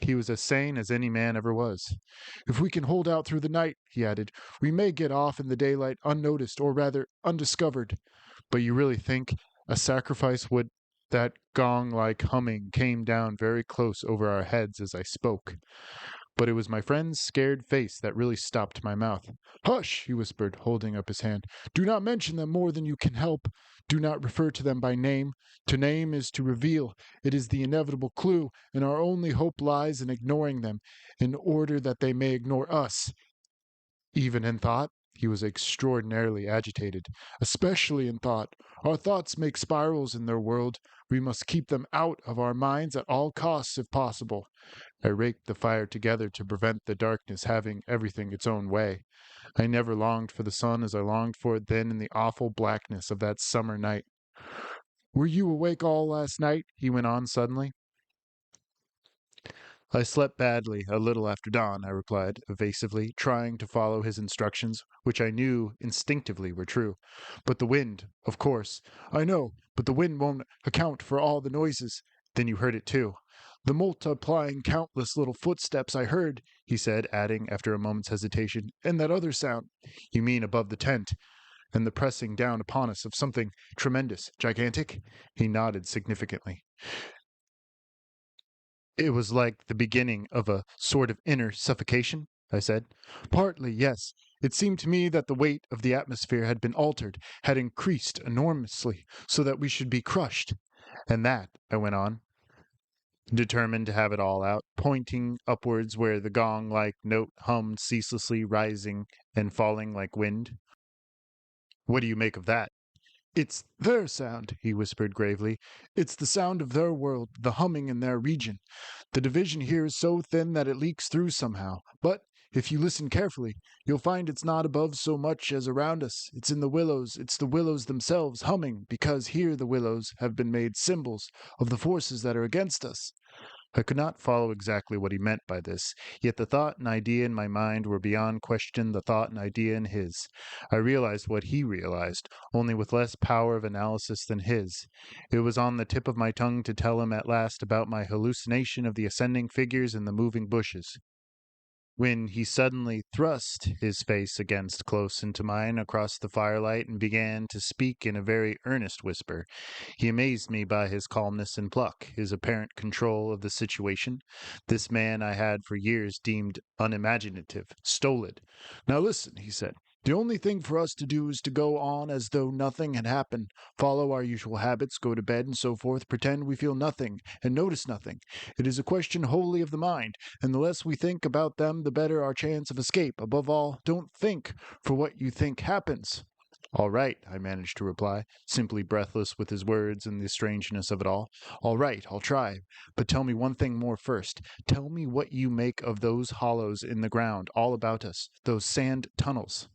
He was as sane as any man ever was. "If we can hold out through the night," he added, "we may get off in the daylight unnoticed, or rather undiscovered." "But you really think a sacrifice would—" That gong-like humming came down very close over our heads as I spoke. But it was my friend's scared face that really stopped my mouth. "Hush!" he whispered, holding up his hand. "Do not mention them more than you can help. Do not refer to them by name. To name is to reveal. It is the inevitable clue, and our only hope lies in ignoring them, in order that they may ignore us." "Even in thought?" He was extraordinarily agitated. "Especially in thought. Our thoughts make spirals in their world. We must keep them out of our minds at all costs, if possible." I raked the fire together to prevent the darkness having everything its own way. I never longed for the sun as I longed for it then in the awful blackness of that summer night. "Were you awake all last night?" he went on suddenly. "I slept badly a little after dawn," I replied, evasively, trying to follow his instructions, which I knew instinctively were true. "But the wind, of course—" "I know, but the wind won't account for all the noises." "Then you heard it too." "The multiplying countless little footsteps I heard," he said, adding, after a moment's hesitation, "and that other sound." "You mean above the tent, and the pressing down upon us of something tremendous, gigantic?" He nodded significantly. "It was like the beginning of a sort of inner suffocation?" I said. "Partly, yes. It seemed to me that the weight of the atmosphere had been altered, had increased enormously, so that we should be crushed. And that," I went on, determined to have it all out, pointing upwards where the gong-like note hummed ceaselessly, rising and falling like wind. "What do you make of that?" "It's their sound," he whispered gravely. "It's the sound of their world, the humming in their region. The division here is so thin that it leaks through somehow. But if you listen carefully, you'll find it's not above so much as around us. It's in the willows. It's the willows themselves humming, because here the willows have been made symbols of the forces that are against us." I could not follow exactly what he meant by this, yet the thought and idea in my mind were beyond question the thought and idea in his. I realized what he realized, only with less power of analysis than his. It was on the tip of my tongue to tell him at last about my hallucination of the ascending figures in the moving bushes. when he suddenly thrust his face against close into mine across the firelight and began to speak in a very earnest whisper. He amazed me by his calmness and pluck, his apparent control of the situation. This man I had for years deemed unimaginative, stolid. "Now listen," he said. "The only thing for us to do is to go on as though nothing had happened, follow our usual habits, go to bed and so forth, pretend we feel nothing and notice nothing. It is a question wholly of the mind, and the less we think about them, the better our chance of escape. Above all, don't think, for what you think happens." "All right," I managed to reply, simply breathless with his words and the strangeness of it all. "All right, I'll try. But tell me one thing more first. Tell me what you make of those hollows in the ground all about us, those sand tunnels."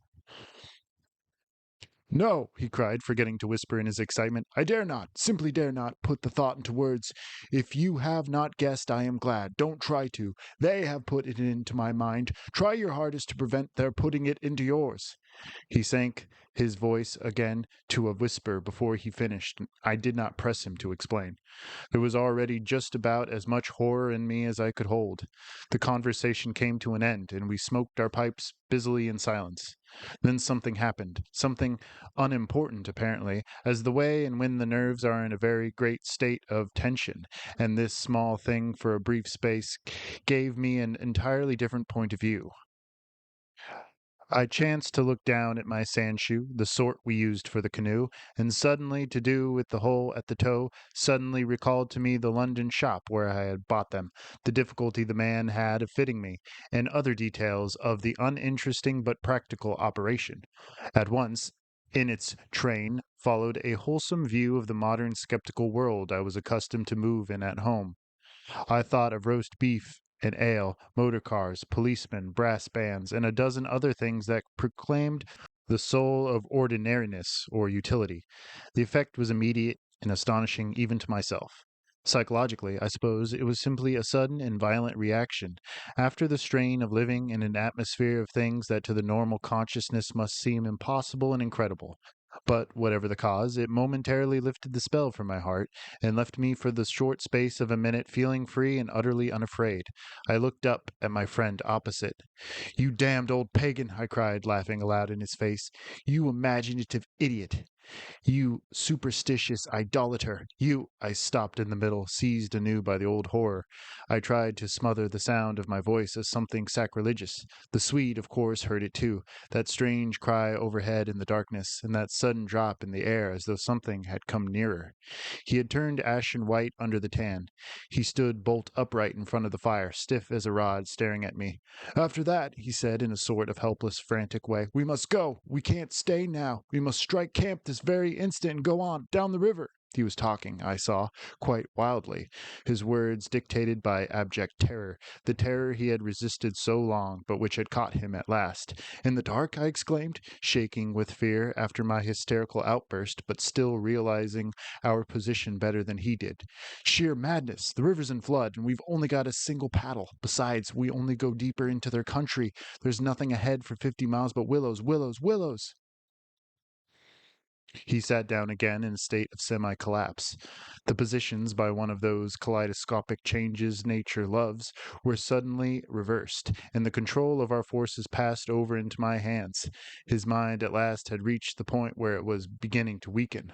"No," he cried, forgetting to whisper in his excitement. "I dare not, simply dare not, put the thought into words. If you have not guessed, I am glad. Don't try to. They have put it into my mind. Try your hardest to prevent their putting it into yours." He sank his voice again to a whisper before he finished. I did not press him to explain. There was already just about as much horror in me as I could hold. The conversation came to an end, and we smoked our pipes busily in silence. Then something happened, something unimportant apparently, as the way and when the nerves are in a very great state of tension, and this small thing for a brief space gave me an entirely different point of view. I chanced to look down at my sand shoe, the sort we used for the canoe, and suddenly, to do with the hole at the toe, suddenly recalled to me the London shop where I had bought them, the difficulty the man had of fitting me, and other details of the uninteresting but practical operation. At once, in its train, followed a wholesome view of the modern skeptical world I was accustomed to move in at home. I thought of roast beef and ale, motor cars, policemen, brass bands, and a dozen other things that proclaimed the soul of ordinariness or utility. The effect was immediate and astonishing even to myself. Psychologically, I suppose it was simply a sudden and violent reaction, after the strain of living in an atmosphere of things that to the normal consciousness must seem impossible and incredible. But whatever the cause, it momentarily lifted the spell from my heart, and left me for the short space of a minute feeling free and utterly unafraid. I looked up at my friend opposite. "You damned old pagan!" I cried, laughing aloud in his face. "You imaginative idiot! You superstitious idolater! You—" I stopped in the middle, seized anew by the old horror. I tried to smother the sound of my voice as something sacrilegious. The Swede, of course, heard it too, that strange cry overhead in the darkness, and that sudden drop in the air as though something had come nearer. He had turned ashen white under the tan. He stood bolt upright in front of the fire, stiff as a rod, staring at me. "After that," he said in a sort of helpless, frantic way, "we must go. We can't stay now. We must strike camp this very instant and go on, down the river." He was talking, I saw, quite wildly, his words dictated by abject terror, the terror he had resisted so long, but which had caught him at last. "In the dark?" I exclaimed, shaking with fear after my hysterical outburst, but still realizing our position better than he did. "Sheer madness. The river's in flood, and we've only got a single paddle. Besides, we only go deeper into their country. There's nothing ahead for 50 miles but willows, willows, willows." He sat down again in a state of semi-collapse. The positions, by one of those kaleidoscopic changes nature loves, were suddenly reversed, and the control of our forces passed over into my hands. His mind at last had reached the point where it was beginning to weaken.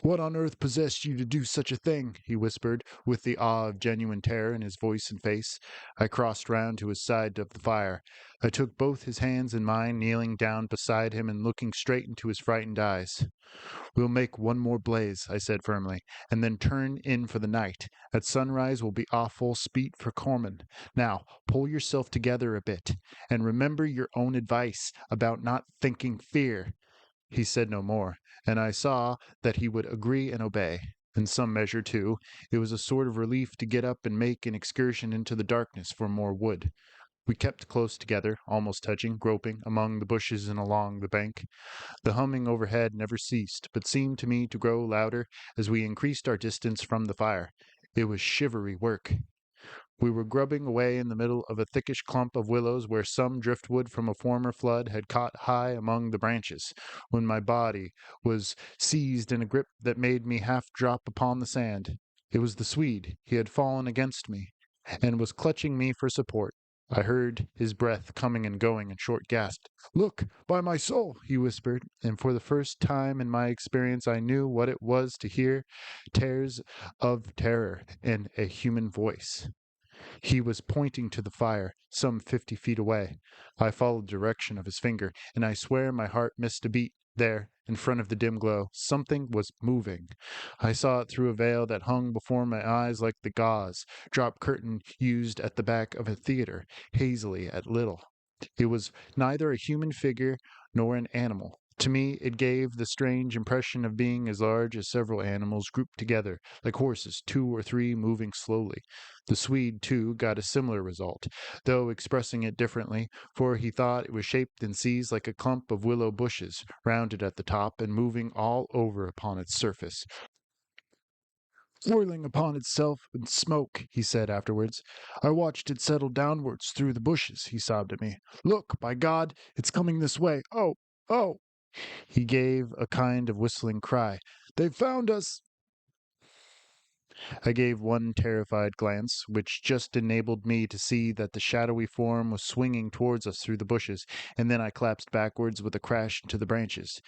"What on earth possessed you to do such a thing?" he whispered, with the awe of genuine terror in his voice and face. I crossed round to his side of the fire. I took both his hands in mine, kneeling down beside him and looking straight into his frightened eyes. "We'll make one more blaze," I said firmly, "and then turn in for the night. At sunrise we'll be off full speed for Corman. Now, pull yourself together a bit, and remember your own advice about not thinking fear." He said no more, and I saw that he would agree and obey. In some measure, too, it was a sort of relief to get up and make an excursion into the darkness for more wood. We kept close together, almost touching, groping among the bushes and along the bank. The humming overhead never ceased, but seemed to me to grow louder as we increased our distance from the fire. It was shivery work. We were grubbing away in the middle of a thickish clump of willows where some driftwood from a former flood had caught high among the branches, when my body was seized in a grip that made me half drop upon the sand. It was the Swede. He had fallen against me, and was clutching me for support. I heard his breath coming and going in short gasps. "Look, by my soul," he whispered, and for the first time in my experience I knew what it was to hear tears of terror in a human voice. He was pointing to the fire, some 50 feet away. I followed the direction of his finger, and I swear my heart missed a beat. There, in front of the dim glow, something was moving. I saw it through a veil that hung before my eyes like the gauze drop curtain used at the back of a theater, hazily at little. It was neither a human figure nor an animal. To me, it gave the strange impression of being as large as several animals grouped together, like horses, 2 or 3 moving slowly. The Swede, too, got a similar result, though expressing it differently, for he thought it was shaped and seized like a clump of willow bushes, rounded at the top and moving all over upon its surface. "Whirling upon itself in smoke," he said afterwards. "I watched it settle downwards through the bushes," he sobbed at me. "Look, by God, it's coming this way. Oh, oh!" He gave a kind of whistling cry. "They've found us!" I gave one terrified glance, which just enabled me to see that the shadowy form was swinging towards us through the bushes, and then I collapsed backwards with a crash into the branches.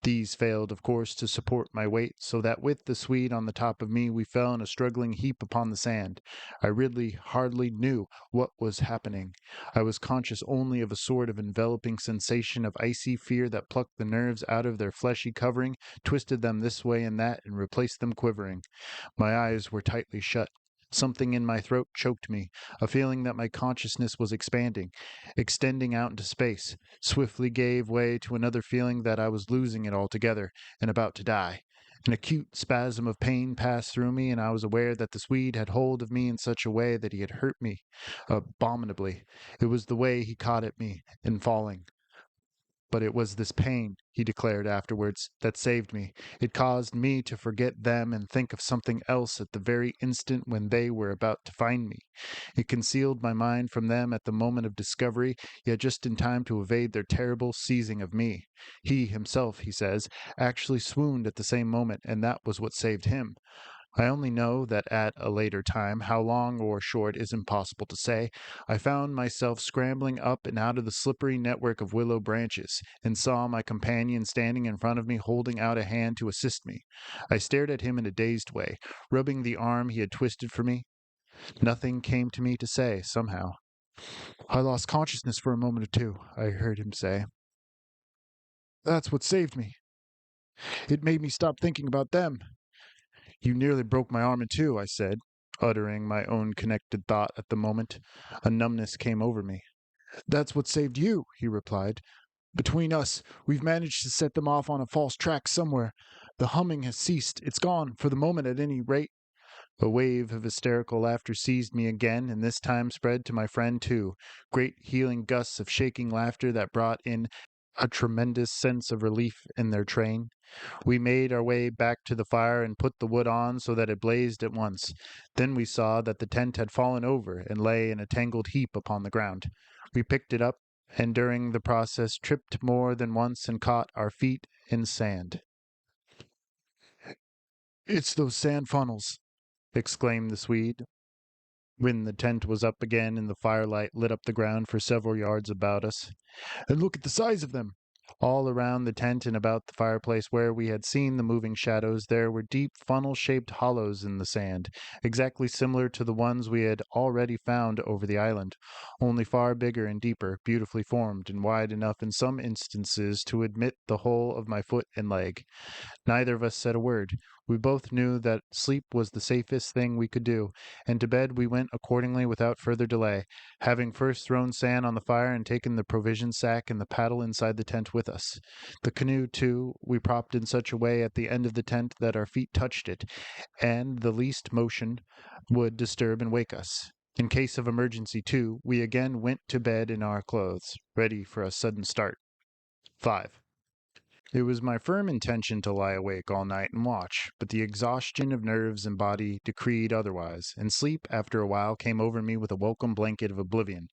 These failed, of course, to support my weight, so that with the Swede on the top of me we fell in a struggling heap upon the sand. I really hardly knew what was happening. I was conscious only of a sort of enveloping sensation of icy fear that plucked the nerves out of their fleshy covering, twisted them this way and that, and replaced them quivering. My eyes were tightly shut. Something in my throat choked me, a feeling that my consciousness was expanding, extending out into space, swiftly gave way to another feeling that I was losing it altogether and about to die. An acute spasm of pain passed through me, and I was aware that the Swede had hold of me in such a way that he had hurt me abominably. It was the way he caught at me in falling. But it was this pain, he declared afterwards, that saved me. It caused me to forget them and think of something else at the very instant when they were about to find me. It concealed my mind from them at the moment of discovery, yet just in time to evade their terrible seizing of me. He himself, he says, actually swooned at the same moment, and that was what saved him. I only know that at a later time, how long or short is impossible to say, I found myself scrambling up and out of the slippery network of willow branches, and saw my companion standing in front of me holding out a hand to assist me. I stared at him in a dazed way, rubbing the arm he had twisted for me. Nothing came to me to say, somehow. "I lost consciousness for a moment or two," I heard him say. "That's what saved me. It made me stop thinking about them." "You nearly broke my arm in two," I said, uttering my own connected thought at the moment. A numbness came over me. "That's what saved you," he replied. "Between us, we've managed to set them off on a false track somewhere. The humming has ceased. It's gone, for the moment at any rate." A wave of hysterical laughter seized me again, and this time spread to my friend too. Great healing gusts of shaking laughter that brought in a tremendous sense of relief in their train. We made our way back to the fire and put the wood on so that it blazed at once. Then we saw that the tent had fallen over and lay in a tangled heap upon the ground. We picked it up, and during the process tripped more than once and caught our feet in sand. "It's those sand funnels," exclaimed the Swede, when the tent was up again and the firelight lit up the ground for several yards about us. "And look at the size of them!" All around the tent and about the fireplace where we had seen the moving shadows there were deep funnel-shaped hollows in the sand, exactly similar to the ones we had already found over the island, only far bigger and deeper, beautifully formed, and wide enough in some instances to admit the whole of my foot and leg. Neither of us said a word. We both knew that sleep was the safest thing we could do, and to bed we went accordingly without further delay, having first thrown sand on the fire and taken the provision sack and the paddle inside the tent with us. The canoe, too, we propped in such a way at the end of the tent that our feet touched it, and the least motion would disturb and wake us. In case of emergency, too, we again went to bed in our clothes, ready for a sudden start. 5. It was my firm intention to lie awake all night and watch, but the exhaustion of nerves and body decreed otherwise, and sleep after a while came over me with a welcome blanket of oblivion.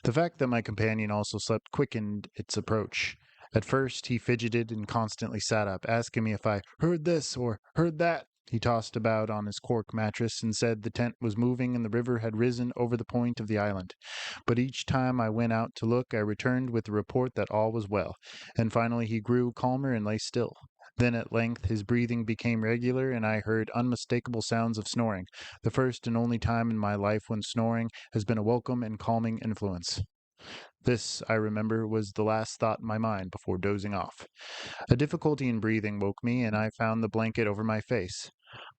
The fact that my companion also slept quickened its approach. At first he fidgeted and constantly sat up, asking me if I heard this or heard that. He tossed about on his cork mattress and said the tent was moving and the river had risen over the point of the island. But each time I went out to look, I returned with the report that all was well, and finally he grew calmer and lay still. Then at length his breathing became regular, and I heard unmistakable sounds of snoring, the first and only time in my life when snoring has been a welcome and calming influence. This, I remember, was the last thought in my mind before dozing off. A difficulty in breathing woke me, and I found the blanket over my face.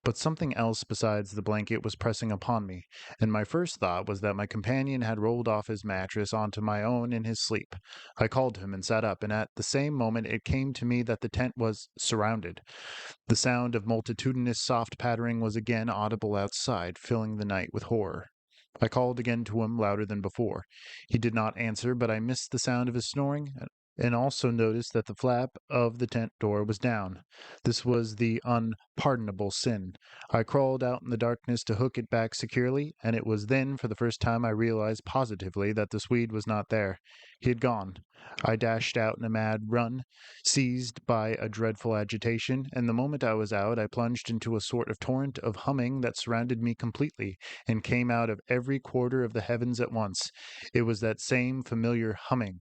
But something else besides the blanket was pressing upon me, and my first thought was that my companion had rolled off his mattress onto my own in his sleep. I called him and sat up, and at the same moment it came to me that the tent was surrounded. The sound of multitudinous soft pattering was again audible outside, filling the night with horror. I called again to him, louder than before. He did not answer, but I missed the sound of his snoring, and also noticed that the flap of the tent door was down. This was the unpardonable sin. I crawled out in the darkness to hook it back securely, and it was then for the first time I realized positively that the Swede was not there. He had gone. I dashed out in a mad run, seized by a dreadful agitation, and the moment I was out I plunged into a sort of torrent of humming that surrounded me completely, and came out of every quarter of the heavens at once. It was that same familiar humming.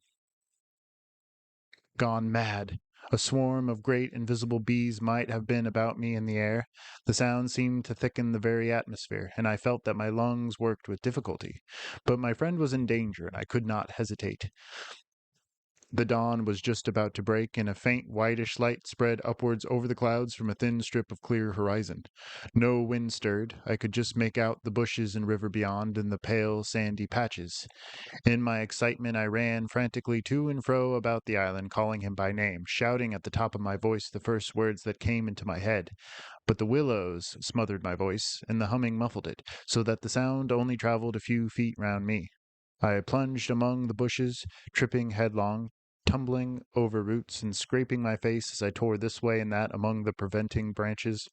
Gone mad. A swarm of great invisible bees might have been about me in the air. The sound seemed to thicken the very atmosphere, and I felt that my lungs worked with difficulty. But my friend was in danger, and I could not hesitate. The dawn was just about to break, and a faint whitish light spread upwards over the clouds from a thin strip of clear horizon. No wind stirred. I could just make out the bushes and river beyond, and the pale sandy patches. In my excitement I ran frantically to and fro about the island, calling him by name, shouting at the top of my voice the first words that came into my head. But the willows smothered my voice, and the humming muffled it, so that the sound only travelled a few feet round me. I plunged among the bushes, tripping headlong, tumbling over roots and scraping my face as I tore this way and that among the preventing branches.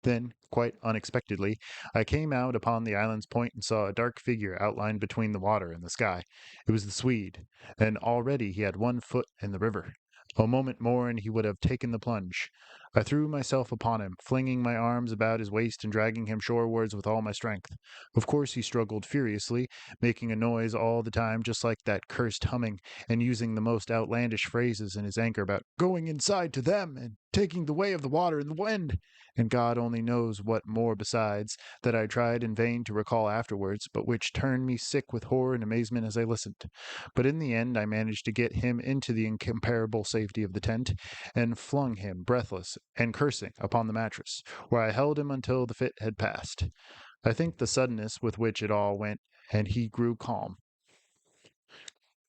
Then, quite unexpectedly, I came out upon the island's point and saw a dark figure outlined between the water and the sky. It was the Swede, and already he had 1 foot in the river. A moment more and he would have taken the plunge. I threw myself upon him, flinging my arms about his waist and dragging him shorewards with all my strength. Of course he struggled furiously, making a noise all the time just like that cursed humming, and using the most outlandish phrases in his anger about going inside to them, and taking the way of the water and the wind, and God only knows what more besides, that I tried in vain to recall afterwards, but which turned me sick with horror and amazement as I listened. But in the end I managed to get him into the incomparable safety of the tent, and flung him, breathless and cursing, upon the mattress, where I held him until the fit had passed. I think the suddenness with which it all went, and he grew calm,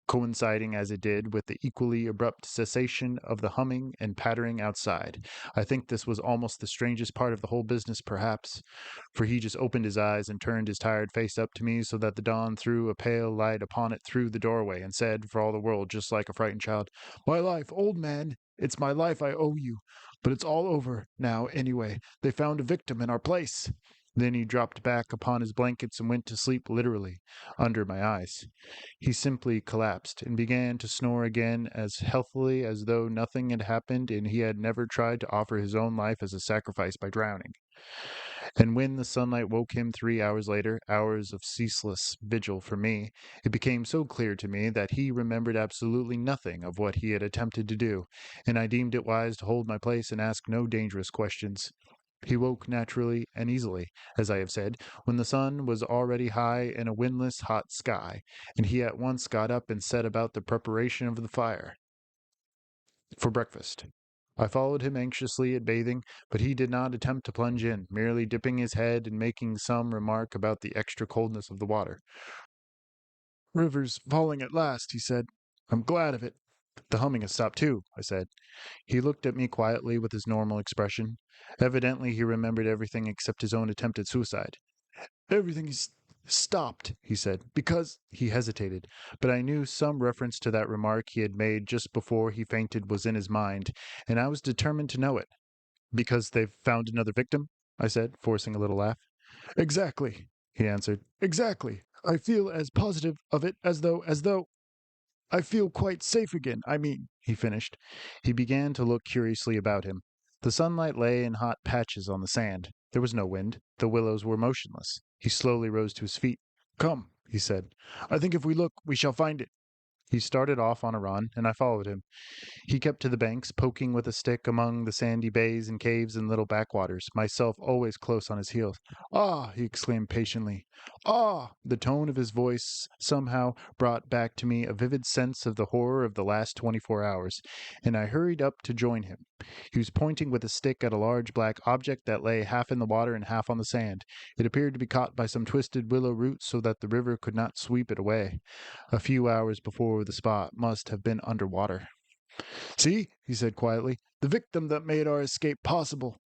coinciding as it did with the equally abrupt cessation of the humming and pattering outside. I think this was almost the strangest part of the whole business, perhaps, for he just opened his eyes and turned his tired face up to me so that the dawn threw a pale light upon it through the doorway, and said, for all the world just like a frightened child, "My life, old man, it's my life I owe you. But it's all over now anyway. They found a victim in our place." Then he dropped back upon his blankets and went to sleep literally, under my eyes. He simply collapsed and began to snore again as healthily as though nothing had happened and he had never tried to offer his own life as a sacrifice by drowning. And when the sunlight woke him 3 hours later, hours of ceaseless vigil for me, it became so clear to me that he remembered absolutely nothing of what he had attempted to do, and I deemed it wise to hold my place and ask no dangerous questions. He woke naturally and easily, as I have said, when the sun was already high in a windless, hot sky, and he at once got up and set about the preparation of the fire for breakfast. I followed him anxiously at bathing, but he did not attempt to plunge in, merely dipping his head and making some remark about the extra coldness of the water. "River's falling at last," he said. "I'm glad of it." "The humming has stopped too," I said. He looked at me quietly with his normal expression. Evidently he remembered everything except his own attempt at suicide. "Everything is stopped," he said, "because—" He hesitated, but I knew some reference to that remark he had made just before he fainted was in his mind, and I was determined to know it. "Because they've found another victim?" I said, forcing a little laugh. "Exactly," he answered. "Exactly. I feel as positive of it as though I feel quite safe again, I mean," he finished. He began to look curiously about him. The sunlight lay in hot patches on the sand. There was no wind. The willows were motionless. He slowly rose to his feet. "Come," he said. "I think if we look, we shall find it." He started off on a run, and I followed him. He kept to the banks, poking with a stick among the sandy bays and caves and little backwaters, myself always close on his heels. "Ah!" he exclaimed patiently. "Ah!" The tone of his voice somehow brought back to me a vivid sense of the horror of the last 24 hours, and I hurried up to join him. He was pointing with a stick at a large black object that lay half in the water and half on the sand. It appeared to be caught by some twisted willow roots so that the river could not sweep it away. A few hours before, the spot must have been under water. "See," he said quietly, "the victim that made our escape possible."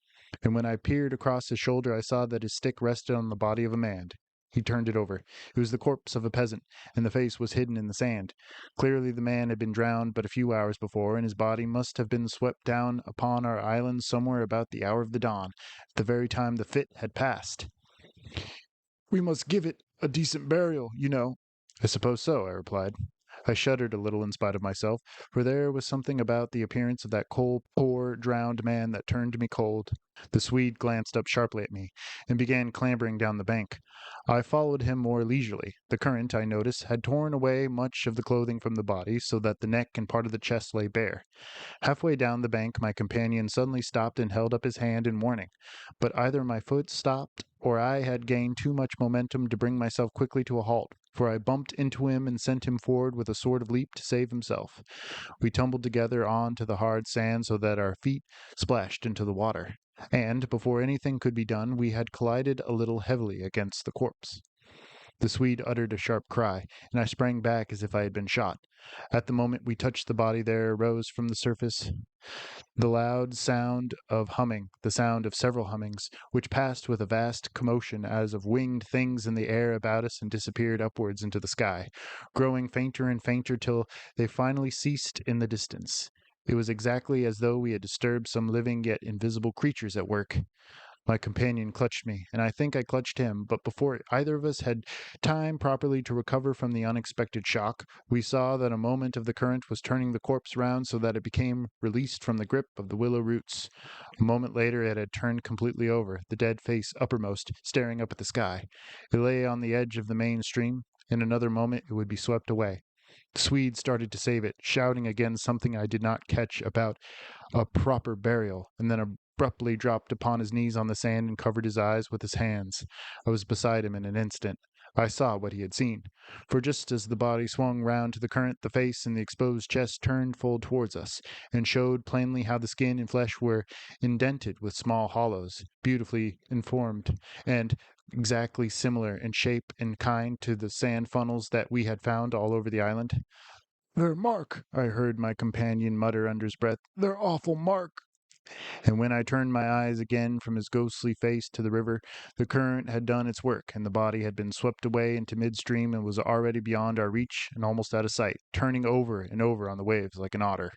And when I peered across his shoulder, I saw that his stick rested on the body of a man. He turned it over. It was the corpse of a peasant, and the face was hidden in the sand. Clearly the man had been drowned but a few hours before, and his body must have been swept down upon our island somewhere about the hour of the dawn, at the very time the fit had passed. "We must give it a decent burial, you know." "I suppose so," I replied. I shuddered a little in spite of myself, for there was something about the appearance of that poor, drowned man that turned me cold. The Swede glanced up sharply at me, and began clambering down the bank. I followed him more leisurely. The current, I noticed, had torn away much of the clothing from the body, so that the neck and part of the chest lay bare. Halfway down the bank, my companion suddenly stopped and held up his hand in warning. But either my foot stopped, or I had gained too much momentum to bring myself quickly to a halt, for I bumped into him and sent him forward with a sort of leap to save himself. We tumbled together on to the hard sand so that our feet splashed into the water, and, before anything could be done, we had collided a little heavily against the corpse. The Swede uttered a sharp cry, and I sprang back as if I had been shot. At the moment we touched the body there arose from the surface the loud sound of humming, the sound of several hummings, which passed with a vast commotion as of winged things in the air about us and disappeared upwards into the sky, growing fainter and fainter till they finally ceased in the distance. It was exactly as though we had disturbed some living yet invisible creatures at work. My companion clutched me, and I think I clutched him, but before either of us had time properly to recover from the unexpected shock, we saw that a moment of the current was turning the corpse round so that it became released from the grip of the willow roots. A moment later it had turned completely over, the dead face uppermost, staring up at the sky. It lay on the edge of the main stream. In another moment it would be swept away. The Swede started to save it, shouting again something I did not catch about a proper burial, and then abruptly dropped upon his knees on the sand and covered his eyes with his hands. I was beside him in an instant. I saw what he had seen, for just as the body swung round to the current, the face and the exposed chest turned full towards us, and showed plainly how the skin and flesh were indented with small hollows, beautifully informed, and exactly similar in shape and kind to the sand funnels that we had found all over the island. "They're Mark," I heard my companion mutter under his breath. "They're awful Mark." And when I turned my eyes again from his ghostly face to the river, the current had done its work, and the body had been swept away into midstream and was already beyond our reach and almost out of sight, turning over and over on the waves like an otter.